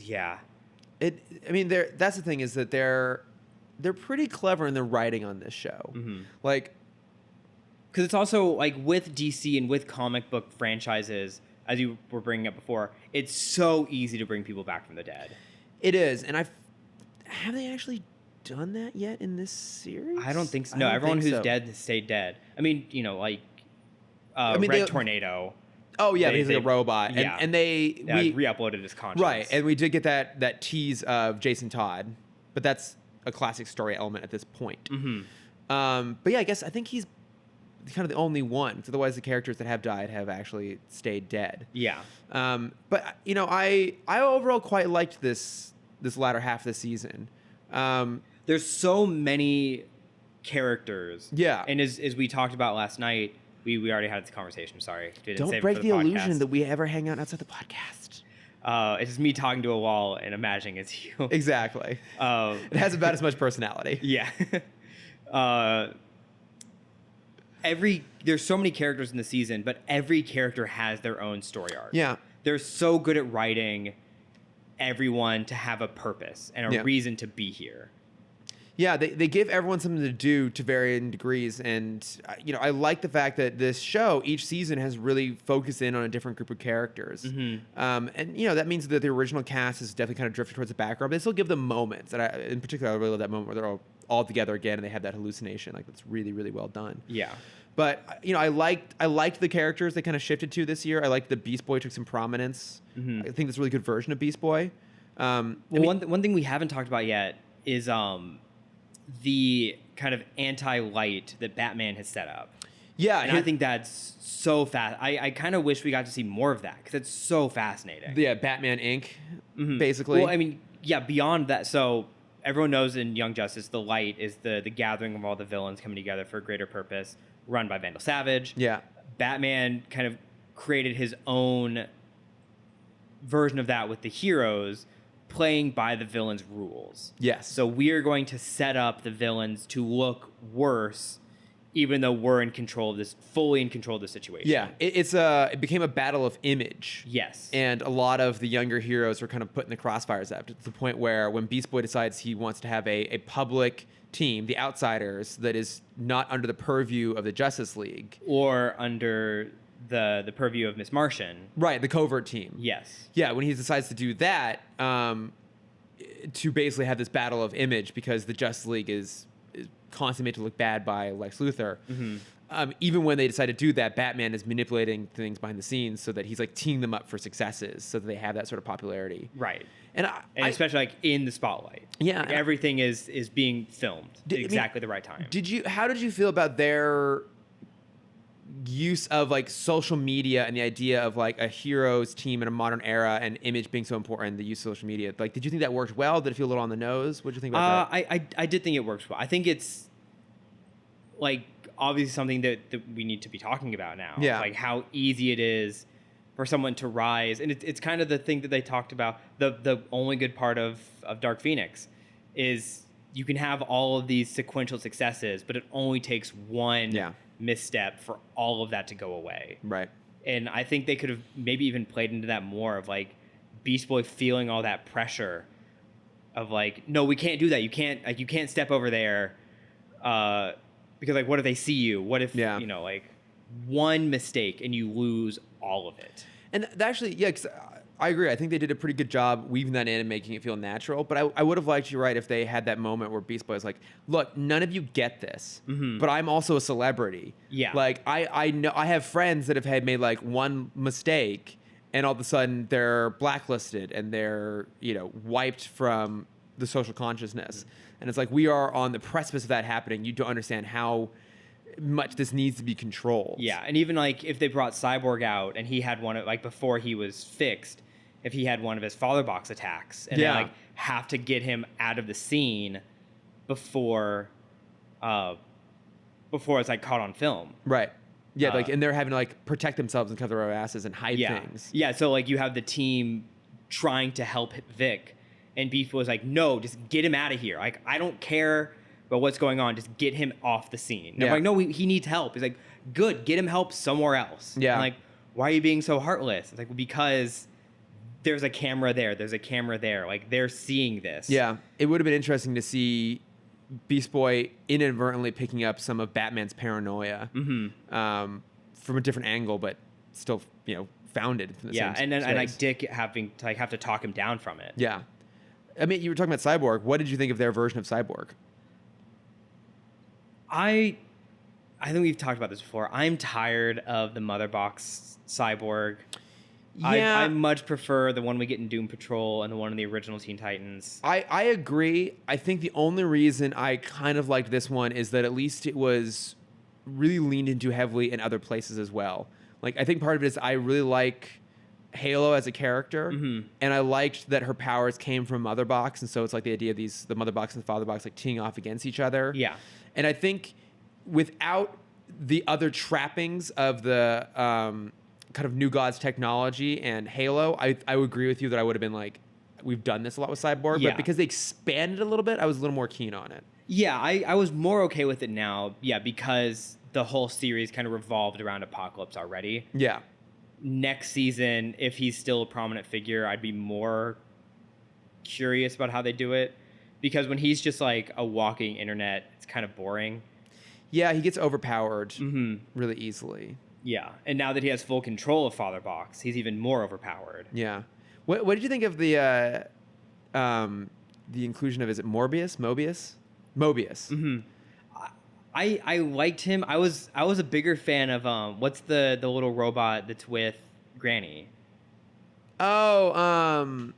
I mean, that's the thing is that they're pretty clever in the writing on this show. Like, because it's also like with DC and with comic book franchises, as you were bringing up before, it's so easy to bring people back from the dead. it is, and have they actually done that yet in this series? I don't think so. I No, don't everyone think who's so. dead has stayed dead. I mean, like mean, Red Tornado. Oh yeah, he's like a they- robot, yeah. and we re-uploaded his conscience. right, and we did get that tease of Jason Todd, but that's a classic story element at this point. But yeah, I think he's kind of the only one. 'Cause otherwise, the characters that have died have actually stayed dead. Yeah. But I overall quite liked this latter half of the season. There's so many characters. Yeah. And as we talked about last night, we already had this conversation. Sorry. We didn't Don't save it break for the podcast. illusion that we ever hang out outside the podcast. It's just me talking to a wall and imagining it's you. Exactly. It has about as much personality. Yeah. There's so many characters in the season, but every character has their own story arc. Yeah. They're so good at writing everyone to have a purpose and a reason to be here. Yeah, they give everyone something to do to varying degrees, and I like the fact that this show each season has really focused in on a different group of characters, and that means that the original cast has definitely kind of drifted towards the background. But they still give them moments, and in particular, I really love that moment where they're all together again and they have that hallucination. Like that's really really well done. Yeah. But I liked the characters they kind of shifted to this year. I liked the Beast Boy took some prominence. I think that's a really good version of Beast Boy. One thing we haven't talked about yet is the kind of anti-light that Batman has set up. Yeah, and I think that's so fast. I kind of wish we got to see more of that because it's so fascinating. Yeah, Batman Inc. Basically. Well, I mean, yeah. Beyond that, so everyone knows in Young Justice, the light is the gathering of all the villains coming together for a greater purpose, run by Vandal Savage. Yeah. Batman kind of created his own version of that with the heroes playing by the villains' rules. Yes. So we are going to set up the villains to look worse, even though we're fully in control of the situation. Yeah, it became a battle of image. Yes. And a lot of the younger heroes were kind of put in the crossfires to the point where when Beast Boy decides he wants to have a public team, the Outsiders, that is not under the purview of the Justice League. Or under the purview of Miss Martian. Right, the covert team. Yes. Yeah, when he decides to do that, to basically have this battle of image because the Justice League is constantly made to look bad by Lex Luthor. Even when they decide to do that, Batman is manipulating things behind the scenes so that he's like teeing them up for successes so that they have that sort of popularity. Right. And especially like in the spotlight. Yeah. Like everything is being filmed at exactly the right time. How did you feel about their use of like social media and the idea of like a hero's team in a modern era and image being so important, the use of social media? Like, did you think that worked well? Did it feel a little on the nose? What did you think about that? I did think it works well. I think it's like obviously something that we need to be talking about now. Yeah. Like how easy it is for someone to rise. And it's kind of the thing that they talked about. The only good part of Dark Phoenix is you can have all of these sequential successes, but it only takes one misstep for all of that to go away. Right. And I think they could have maybe even played into that more of like Beast Boy feeling all that pressure of like, no, we can't do that. You can't step over there. Because like, what if they see you? What if, like one mistake and you lose all of it? And actually, yeah, 'cause I agree. I think they did a pretty good job weaving that in and making it feel natural. But I would have liked, you're right, if they had that moment where Beast Boy is like, look, none of you get this, but I'm also a celebrity. Yeah. Like, I know I have friends that have had made like one mistake and all of a sudden they're blacklisted and they're, wiped from the social consciousness. And it's like, we are on the precipice of that happening. You don't understand how much this needs to be controlled. Yeah. And even like if they brought Cyborg out and he had one of, like before he was fixed, if he had one of his father box attacks and they like have to get him out of the scene before it's like caught on film. Right. Yeah, and they're having to like protect themselves and cover their asses and hide things. Yeah, so like you have the team trying to help Vic, and Beast was like, no, just get him out of here. Like, I don't care about what's going on, just get him off the scene. And I'm like, no, he needs help. He's like, good, get him help somewhere else. Yeah. And like, why are you being so heartless? It's like, well, because there's a camera there. There's a camera there. Like, they're seeing this. Yeah, it would have been interesting to see Beast Boy inadvertently picking up some of Batman's paranoia from a different angle, but still, founded. From the same and then space. Dick having to have to talk him down from it. Yeah, I mean, you were talking about Cyborg. What did you think of their version of Cyborg? I think we've talked about this before. I'm tired of the Mother Box Cyborg. Yeah, I much prefer the one we get in Doom Patrol and the one in the original Teen Titans. I agree. I think the only reason I kind of liked this one is that at least it was really leaned into heavily in other places as well. Like, I think part of it is I really like Halo as a character, and I liked that her powers came from Mother Box, and so it's like the idea of the Mother Box and the Father Box like teeing off against each other. Yeah. And I think without the other trappings of the kind of New Gods technology and Halo, I would agree with you that I would have been like, we've done this a lot with Cyborg, Yeah. but because they expanded a little bit, I was a little more keen on it. Yeah, I was more okay with it now, because the whole series kind of revolved around Apocalypse already. Yeah. Next season, if he's still a prominent figure, I'd be more curious about how they do it. Because when he's just like a walking internet, it's kind of boring. Yeah, he gets overpowered really easily. Yeah, and now that he has full control of Father Box, he's even more overpowered. Yeah. What did you think of the inclusion of, is it Mobius? Mobius. I liked him. I was a bigger fan of what's the little robot that's with Granny? Oh,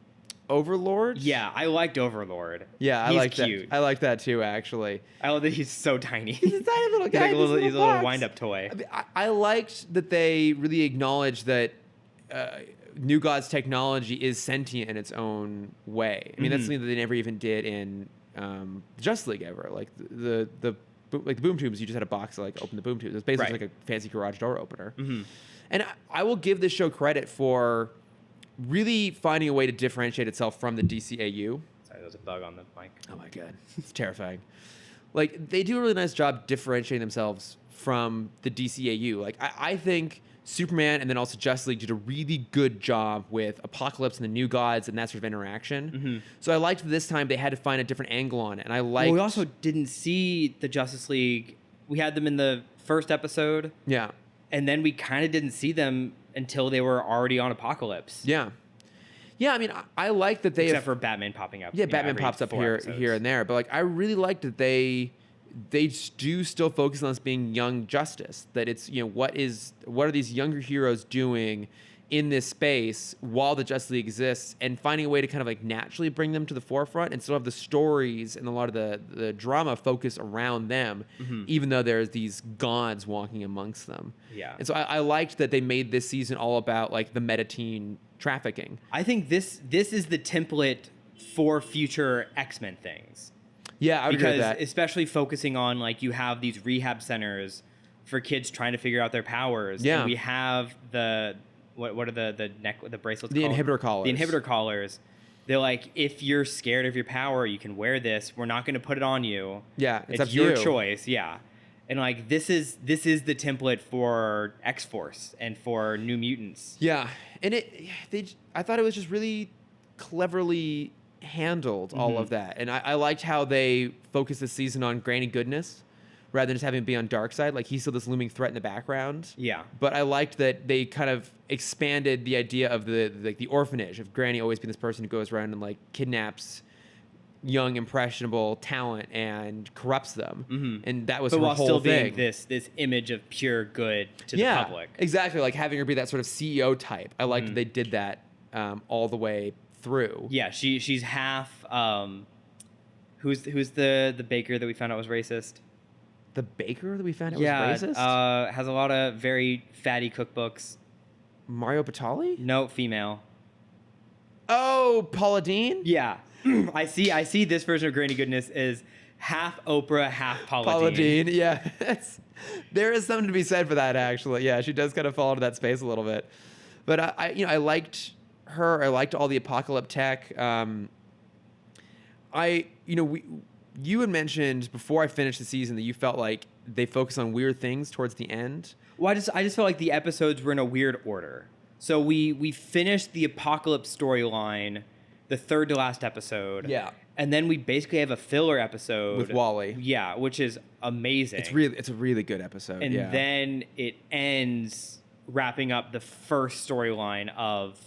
Overlord? Yeah, I liked Overlord. Yeah, He's I like cute. that. I like that too, actually. I love that he's so tiny. He's a tiny little guy. He's like in he's this a little box. wind-up toy. I mean, I liked that they really acknowledged that New Gods technology is sentient in its own way. I mean, that's something that they never even did in Justice League ever. Like the boom tubes, you just had a box to like open the boom tubes. It's basically Right. like a fancy garage door opener. And I will give this show credit for really finding a way to differentiate itself from the DCAU. Sorry, there was a bug on the mic. Oh my god, it's terrifying. Like, they do a really nice job differentiating themselves from the DCAU. Like, I think Superman and then also Justice League did a really good job with Apocalypse and the New Gods and that sort of interaction. So I liked this time they had to find a different angle on it, and I liked. Well, we also didn't see the Justice League. We had them in the first episode. Yeah. And then we kind of didn't see them until they were already on Apocalypse. Yeah. Yeah, I mean, I like that they Except for Batman popping up. Yeah, Batman every pops up 4 here episodes. and there, but like I really liked that they do still focus on us being young Justice. That it's, what are these younger heroes doing in this space while the Justice League exists, and finding a way to kind of like naturally bring them to the forefront and still have the stories and a lot of the drama focus around them, even though there's these gods walking amongst them. Yeah. And so I liked that they made this season all about like the meta-teen trafficking. I think this is the template for future X-Men things. Yeah, I would agree with Because that. especially focusing on, like, you have these rehab centers for kids trying to figure out their powers. Yeah. And we have the what are the bracelets The called? inhibitor collars. The inhibitor collars. They're like, if you're scared of your power, you can wear this. We're not going to put it on you. Yeah, it's up to your you. choice. Yeah. And like this is the template for X-Force and for New Mutants. Yeah, and I thought it was just really cleverly handled, all of that, and I liked how they focused this season on Granny Goodness rather than just having him be on Darkseid. Like, he's still this looming threat in the background. Yeah. But I liked that they kind of expanded the idea of the orphanage, of Granny always being this person who goes around and like kidnaps young impressionable talent and corrupts them, and that was But her while whole still thing. being this image of pure good to the public. Exactly, like having her be that sort of CEO type. I liked that they did that all the way through. Yeah, she's half. Who's the baker that we found out was racist? The baker that we found out Yeah, was racist? has a lot of very fatty cookbooks. Mario Batali? No, female. Oh, Paula Deen? Yeah, I see. This version of Granny Goodness is half Oprah, half Paula Deen, yeah. There is something to be said for that, actually. Yeah, she does kind of fall into that space a little bit. But I liked her. I liked all the Apocalypse tech. You had mentioned before I finished the season that you felt like they focus on weird things towards the end. Well, I just felt like the episodes were in a weird order. So we finished the Apocalypse storyline, the third to last episode. Yeah. And then we basically have a filler episode With Wally. Yeah, which is amazing. It's a really good episode. And yeah. then it ends wrapping up the first storyline of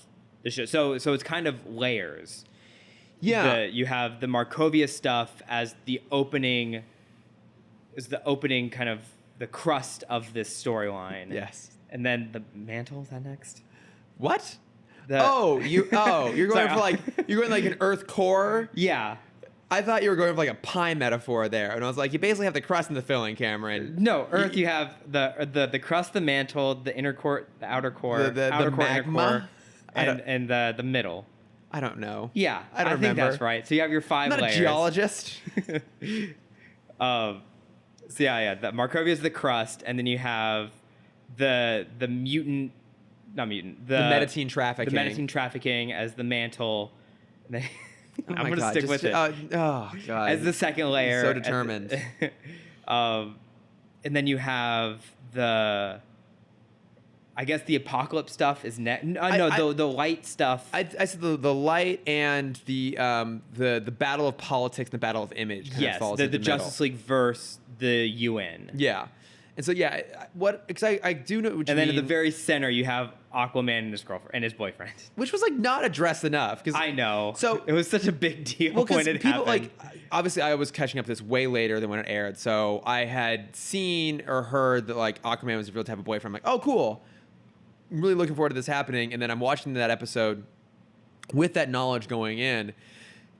the show. So it's kind of layers. Yeah. You have the Markovia stuff as the opening kind of the crust of this storyline. Yes. And then the mantle, is that next? What? The- You're going Sorry. you're going like an Earth core. Yeah. I thought you were going for like a pie metaphor there, and I was like, you basically have the crust and the filling, Cameron. No, Earth. You have the crust, the mantle, the inner core, the outer core, The outer core, inner magma? core, and the middle. I don't know. Yeah, I don't think remember. that's right. So you have your 5 I'm not layers. a geologist. So yeah. The Markovia is the crust, and then you have the mutant, not mutant, The Medicine trafficking. the Medicine trafficking as the mantle. And then, Oh I'm my gonna God, stick with it oh God. as the second layer. So at the- determined. and then you have I guess the Apocalypse stuff is next. The light stuff. I said the light and the battle of politics and the battle of image kind of Yes, falls the into the Justice League versus the UN. Yeah. And so yeah, because I do know what you And then mean, at the very center, you have Aquaman and his girlfriend and his boyfriend. which was like not addressed enough. Because I know. So it was such a big deal well, because when it people happened. obviously I was catching up to this way later than when it aired. So I had seen or heard that like Aquaman was revealed to have a boyfriend. I'm like, oh cool. I'm really looking forward to this happening. And then I'm watching that episode with that knowledge going in.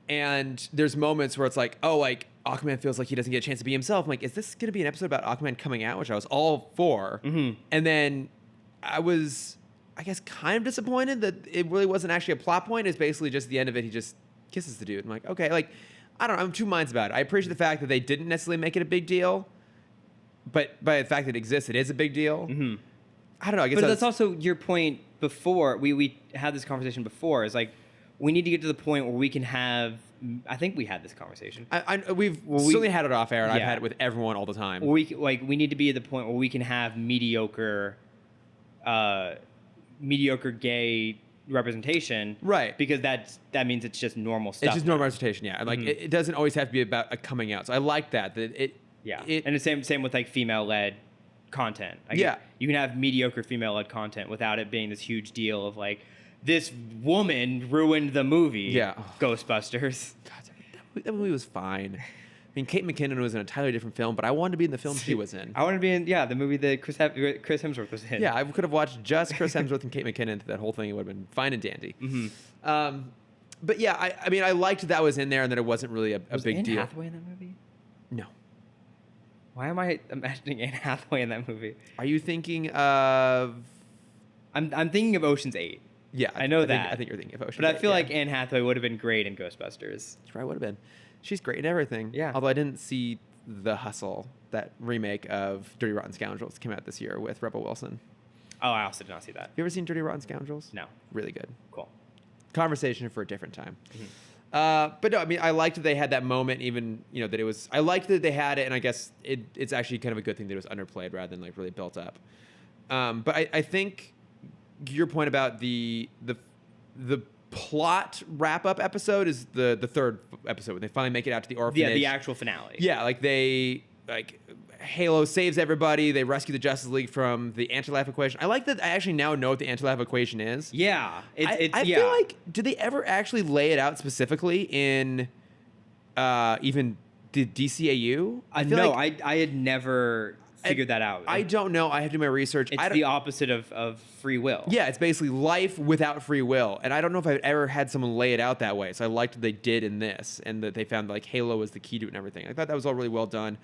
And there's moments where it's like, oh, like Aquaman feels like he doesn't get a chance to be himself. I'm like, is this going to be an episode about Aquaman coming out? Which I was all for. Mm-hmm. And then I was, I guess, kind of disappointed that it really wasn't actually a plot point. It's basically just the end of it. He just kisses the dude. I'm like, okay, like, I don't know. I'm two minds about it. I appreciate the fact that they didn't necessarily make it a big deal. But by the fact that it exists, it is a big deal. Mm-hmm. I don't know. I guess But that's also your point before. We had this conversation before. Is like, we need to get to the point where we can have. I think we had this conversation. We've certainly had it off air, and I've Yeah. had it with everyone all the time. Where we need to be at the point where we can have mediocre gay representation, Right. Because that means it's just normal stuff. It's just normal representation, yeah. And like, Mhm. it doesn't always have to be about a coming out. So I like that it. Yeah, It, and the same with like female-led content. Like, Yeah. you can have mediocre female-led content without it being this huge deal of like, this woman ruined the movie. Yeah. Ghostbusters. God, that movie was fine. I mean, Kate McKinnon was in a entirely different film, but I wanted to be in the film she was in. I want to be in the movie that Chris Hemsworth was in. Yeah, I could have watched just Chris Hemsworth and Kate McKinnon. That whole thing would have been fine and dandy. Mm-hmm. But yeah, I mean, I liked that was in there and that it wasn't really a Was big Anne deal. Hathaway in that movie? No. Why am I imagining Anne Hathaway in that movie? Are you thinking of? I'm thinking of Ocean's 8. Yeah, I know think, that. I think you're thinking of Ocean. But I feel like Anne Hathaway would have been great in Ghostbusters. she probably would have been. She's great in everything. Yeah. Although I didn't see The Hustle, that remake of Dirty Rotten Scoundrels, that came out this year with Rebel Wilson. Oh, I also did not see that. You ever seen Dirty Rotten Scoundrels? No. Really good. Cool. Conversation for a different time. Mm-hmm. But no, I mean, I liked that they had that moment, even, that it was, I liked that they had it, and I guess it's actually kind of a good thing that it was underplayed rather than like really built up. But I think your point about the plot wrap-up episode is the third episode when they finally make it out to the orphanage. Yeah, the actual finale. Yeah, Halo saves everybody. They rescue the Justice League from the anti-life equation. I like that I actually now know what the anti-life equation is. Yeah. I feel like, did they ever actually lay it out specifically in even the DCAU? I had never figured that out. I don't know. I have to do my research. It's the opposite of free will. Yeah, it's basically life without free will. And I don't know if I've ever had someone lay it out that way. So I liked what they did in this, and that they found like Halo was the key to it and everything. I thought that was all really well done.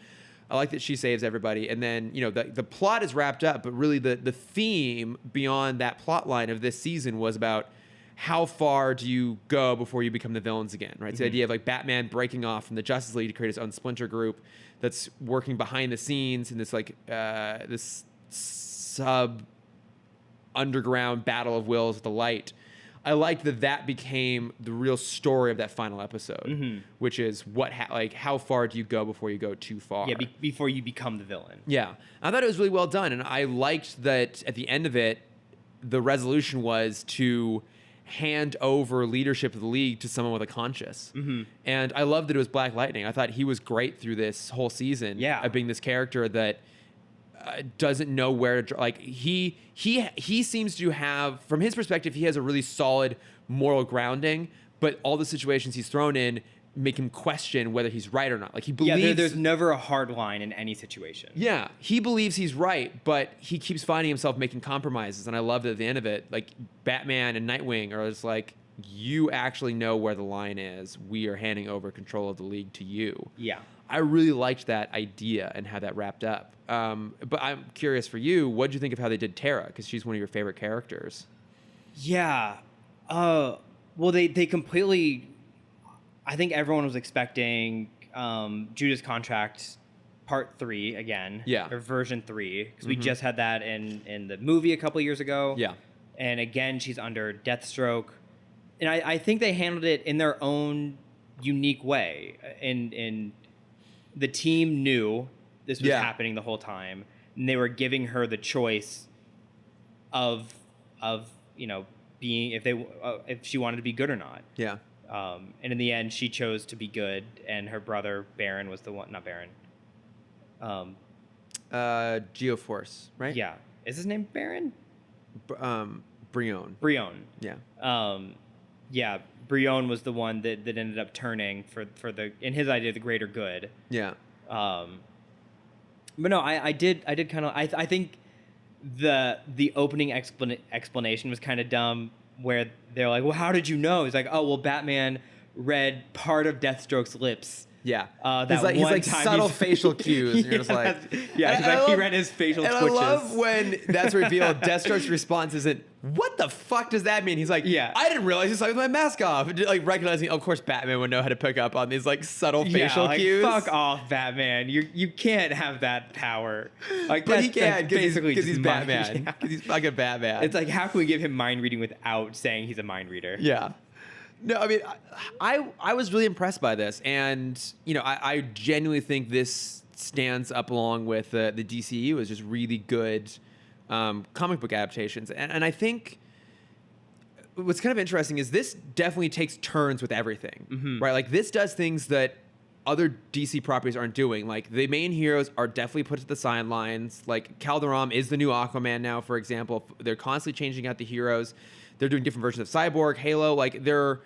I like that she saves everybody. And then, the plot is wrapped up, but really the theme beyond that plot line of this season was about how far do you go before you become the villains again, right? Mm-hmm. So the idea of like Batman breaking off from the Justice League to create his own splinter group that's working behind the scenes in this like this sub underground battle of wills with the light. I liked that became the real story of that final episode, which is how far do you go before you go too far? Yeah, before you become the villain. Yeah, I thought it was really well done, and I liked that at the end of it, the resolution was to hand over leadership of the league to someone with a conscience. And I loved that it was Black Lightning. I thought he was great through this whole season of being this character that doesn't know where to, like, he seems to have, from his perspective, he has a really solid moral grounding, but all the situations he's thrown in make him question whether he's right or not. Like, he believes... Yeah, there's never a hard line in any situation. Yeah, he believes he's right, but he keeps finding himself making compromises, and I love that at the end of it, like, Batman and Nightwing are just like, you actually know where the line is. We are handing over control of the league to you. Yeah. I really liked that idea and how that wrapped up. But I'm curious for you, what did you think of how they did Tara? Because she's one of your favorite characters. Yeah. Well, they completely... I think everyone was expecting Judas Contract Part 3 again. Yeah. Or version 3. Because we just had that in the movie a couple years ago. Yeah. And again, she's under Deathstroke. And I think they handled it in their own unique way. In the team knew this was happening the whole time. And they were giving her the choice of being, if she wanted to be good or not. Yeah. And in the end, she chose to be good, and her brother Baron was the one. Not Baron. Geoforce, right? Yeah, is his name Baron? Brion. Brion. Yeah. Yeah. Brion was the one that ended up turning for the, in his idea, the greater good. Yeah. But no, I did kind of. I think the opening explanation was kind of dumb, where they're like, well, how did you know? He's like, oh, well, Batman read part of Deathstroke's lips. Yeah. He's like subtle facial cues. And you're just like... Yeah, he read his facial twitches. I love when that's revealed. Deathstroke's response isn't, what the fuck does that mean? He's like, I didn't realize he saw with my mask off. Like, recognizing, of course, Batman would know how to pick up on these, like, subtle facial cues. Fuck off, Batman. You can't have that power. Like, but he can, basically because he's Batman. Because he's fucking Batman. It's like, how can we give him mind reading without saying he's a mind reader? Yeah. No, I mean, I was really impressed by this, and I genuinely think this stands up along with the DCU as just really good comic book adaptations, and I think what's kind of interesting is this definitely takes turns with everything, right? Like, this does things that other DC properties aren't doing. Like, the main heroes are definitely put to the sidelines. Like, Calderon is the new Aquaman now, for example. They're constantly changing out the heroes. They're doing different versions of Cyborg, Halo, like, they're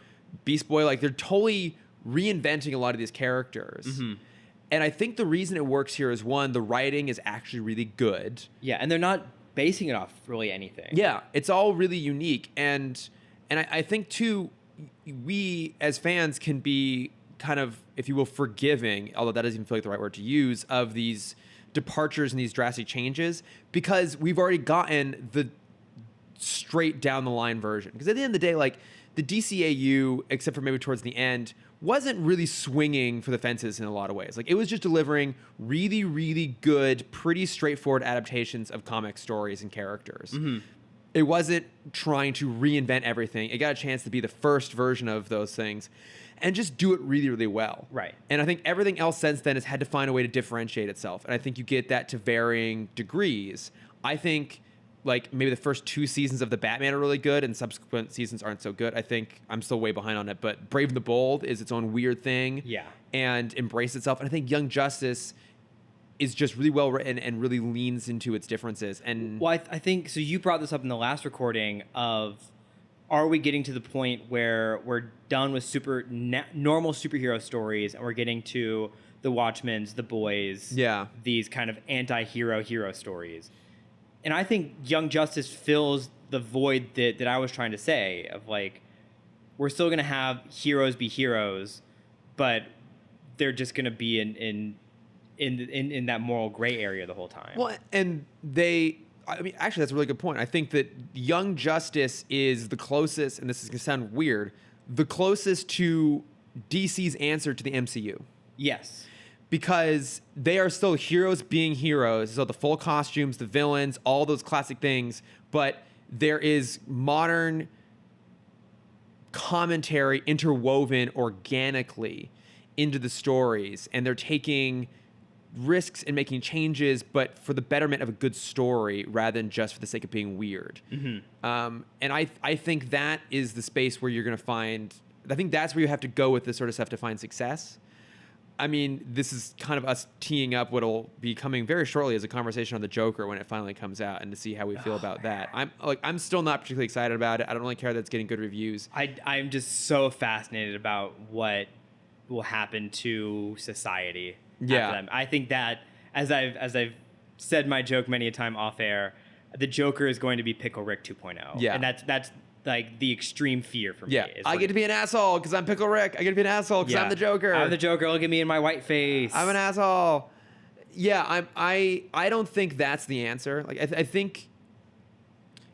Beast Boy, like, they're totally reinventing a lot of these characters. And I think the reason it works here is, one, the writing is actually really good. Yeah, and they're not basing it off really anything. Yeah, it's all really unique. And I think, too, we as fans can be kind of, if you will, forgiving, although that doesn't even feel like the right word to use, of these departures and these drastic changes, because we've already gotten the straight down the line version. Because at the end of the day, like, the DCAU, except for maybe towards the end, wasn't really swinging for the fences in a lot of ways. Like, it was just delivering really, really good, pretty straightforward adaptations of comic stories and characters. It wasn't trying to reinvent everything. It got a chance to be the first version of those things and just do it really, really well. Right. And I think everything else since then has had to find a way to differentiate itself. And I think you get that to varying degrees. I think, like, maybe the first 2 seasons of the Batman are really good and subsequent seasons aren't so good. I think I'm still way behind on it, but Brave and the Bold is its own weird thing. Yeah. And embraced itself. And I think Young Justice is just really well written and really leans into its differences. And well, I think, so you brought this up in the last recording of, are we getting to the point where we're done with normal superhero stories and we're getting to the Watchmen's, the Boys, these kind of anti-hero hero stories? And I think Young Justice fills the void that I was trying to say of, like, we're still going to have heroes be heroes, but they're just going to be in that moral gray area the whole time. Well, and I mean, actually, that's a really good point. I think that Young Justice is the closest, and this is going to sound weird, the closest to DC's answer to the MCU. Yes. Because they are still heroes being heroes. So the full costumes, the villains, all those classic things. But there is modern commentary interwoven organically into the stories. And they're taking risks in making changes, but for the betterment of a good story rather than just for the sake of being weird. And I think that is the space where you're going to find. I think that's where you have to go with this sort of stuff to find success. I mean, this is kind of us teeing up what'll be coming very shortly as a conversation on the Joker when it finally comes out, and to see how we feel about that. I'm still not particularly excited about it. I don't really care that it's getting good reviews. I'm just so fascinated about what will happen to society. Yeah. After them. I think that as I've said my joke many a time off air, the Joker is going to be Pickle Rick 2.0. Yeah. And that's like the extreme fear for me. Yeah, I get to be an asshole because I'm Pickle Rick. I get to be an asshole because I'm the Joker. I'm the Joker. Look at me in my white face. I'm an asshole. Yeah, I don't think that's the answer. Like I think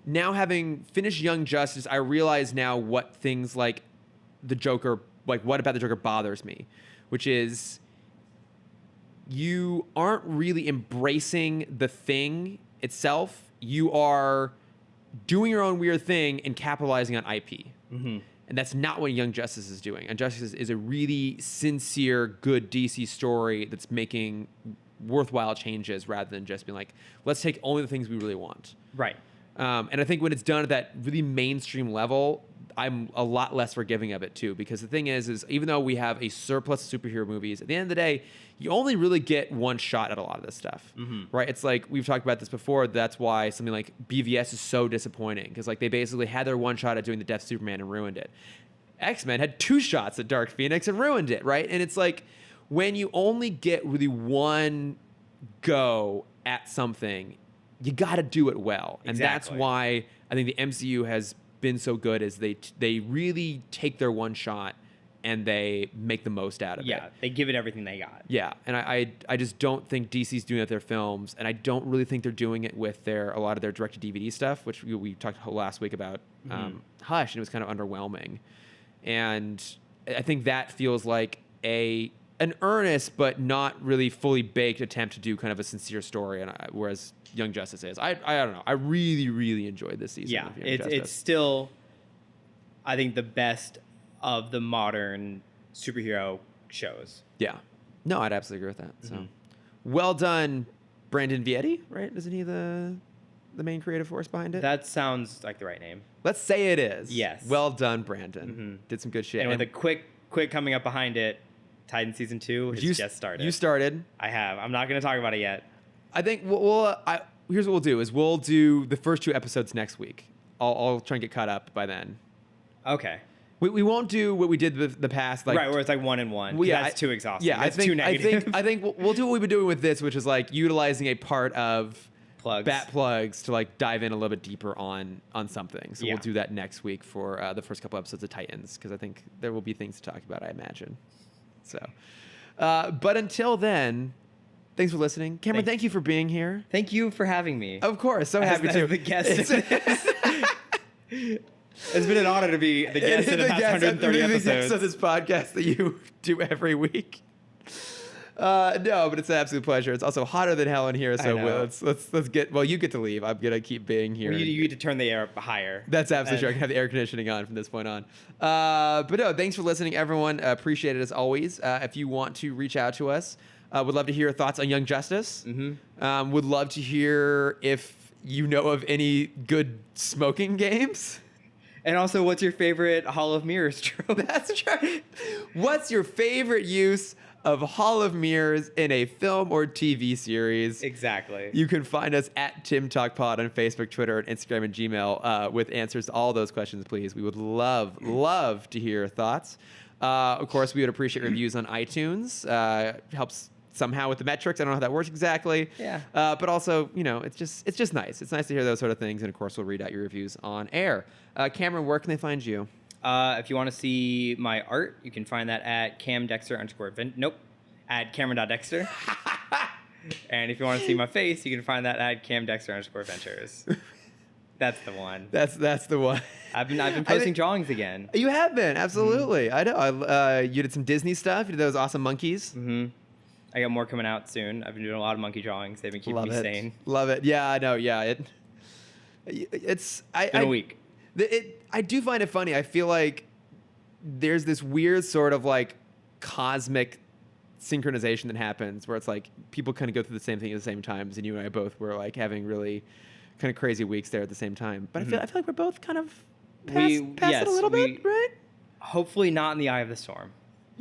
now, having finished Young Justice, I realize now what things like the Joker, like what about the Joker bothers me, which is you aren't really embracing the thing itself. You are doing your own weird thing and capitalizing on IP. And that's not what Young Justice is doing. And Justice is a really sincere, good DC story that's making worthwhile changes rather than just being like, let's take only the things we really want. Right. And I think when it's done at that really mainstream level, I'm a lot less forgiving of it too. Because the thing is even though we have a surplus of superhero movies, at the end of the day, you only really get one shot at a lot of this stuff, right? It's like, we've talked about this before. That's why something like BVS is so disappointing, because like they basically had their one shot at doing the Death of Superman and ruined it. X-Men had 2 shots at Dark Phoenix and ruined it, right? And it's like, when you only get really one go at something, you got to do it well. And that's why I think the MCU has been so good, is they really take their one shot and they make the most out of it. Yeah, they give it everything they got. Yeah, and I just don't think DC's doing it with their films, and I don't really think they're doing it with a lot of their direct-to-DVD stuff, which we talked last week about Hush, and it was kind of underwhelming. And I think that feels like an earnest but not really fully baked attempt to do kind of a sincere story, and whereas Young Justice is. I don't know. I really, really enjoyed this season. Yeah, of Young Justice. It's still, I think, the best of the modern superhero shows. Yeah. No, I'd absolutely agree with that. So, well done, Brandon Vietti, right? Isn't he the main creative force behind it? That sounds like the right name. Let's say it is. Yes. Well done, Brandon. Did some good shit. And with a quick coming up behind it, Titan Season 2 has just started. You started. I have. I'm not going to talk about it yet. I think here's what we'll do is we'll do the first 2 episodes next week. I'll try and get caught up by then. Okay. We won't do what we did the past, like, right, where it's like 1 and 1. Well, yeah, that's too exhausting. Yeah, that's too negative. I think we'll do what we've been doing with this, which is like utilizing a part of Bat Plugs to like dive in a little bit deeper on something. So we'll do that next week for the first couple episodes of Titans, because I think there will be things to talk about, I imagine. So, but until then, thanks for listening, Cameron. Thank you for being here. Thank you for having me. Of course, so happy to. The guest. It's been an honor to be the guest of the past 130 episodes. The guest of this podcast that you do every week. No, but it's an absolute pleasure. It's also hotter than hell in here, so let's get. Well, you get to leave. I'm gonna keep being here. Well, you get to turn the air up higher. That's absolutely true. I can have the air conditioning on from this point on. But no, thanks for listening, everyone. Appreciate it as always. If you want to reach out to us, would love to hear your thoughts on Young Justice. Would love to hear if you know of any good smoking games. And also, what's your favorite Hall of Mirrors trope? That's right. What's your favorite use of Hall of Mirrors in a film or TV series? Exactly. You can find us at Timm Talk Pod on Facebook, Twitter, and Instagram and Gmail with answers to all those questions, please. We would love to hear your thoughts. Of course, we would appreciate reviews on iTunes. Helps somehow with the metrics. I don't know how that works exactly. Yeah. But also, it's just nice. It's nice to hear those sort of things. And of course, we'll read out your reviews on air. Cameron, where can they find you? If you want to see my art, you can find that at at Cameron.Dexter. And if you want to see my face, you can find that at CamDexter_Ventures. That's the one. That's the one. I've been posting drawings again. You have been, absolutely. I know. You did some Disney stuff. You did those awesome monkeys. I got more coming out soon. I've been doing a lot of monkey drawings. They've been keeping me sane. Love it. Yeah, I know. Yeah, it's been a week. I do find it funny. I feel like there's this weird sort of like cosmic synchronization that happens where it's like people kind of go through the same thing at the same times, and you and I both were like having really kind of crazy weeks there at the same time. But I feel like we're both kind of past it a little bit, right? Hopefully not in the eye of the storm.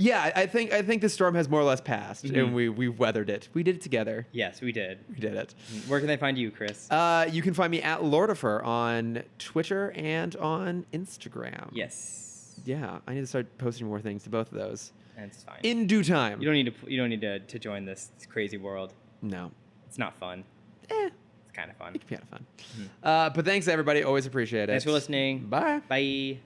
Yeah, I think the storm has more or less passed, and we weathered it. We did it together. Yes, we did. We did it. Where can they find you, Chris? You can find me at Lordifer on Twitter and on Instagram. Yes. Yeah, I need to start posting more things to both of those. And it's fine. In due time. You don't need to join this crazy world. No. It's not fun. It's kind of fun. It can be kind of fun. But thanks, everybody. Always appreciate it. Thanks for listening. Bye. Bye.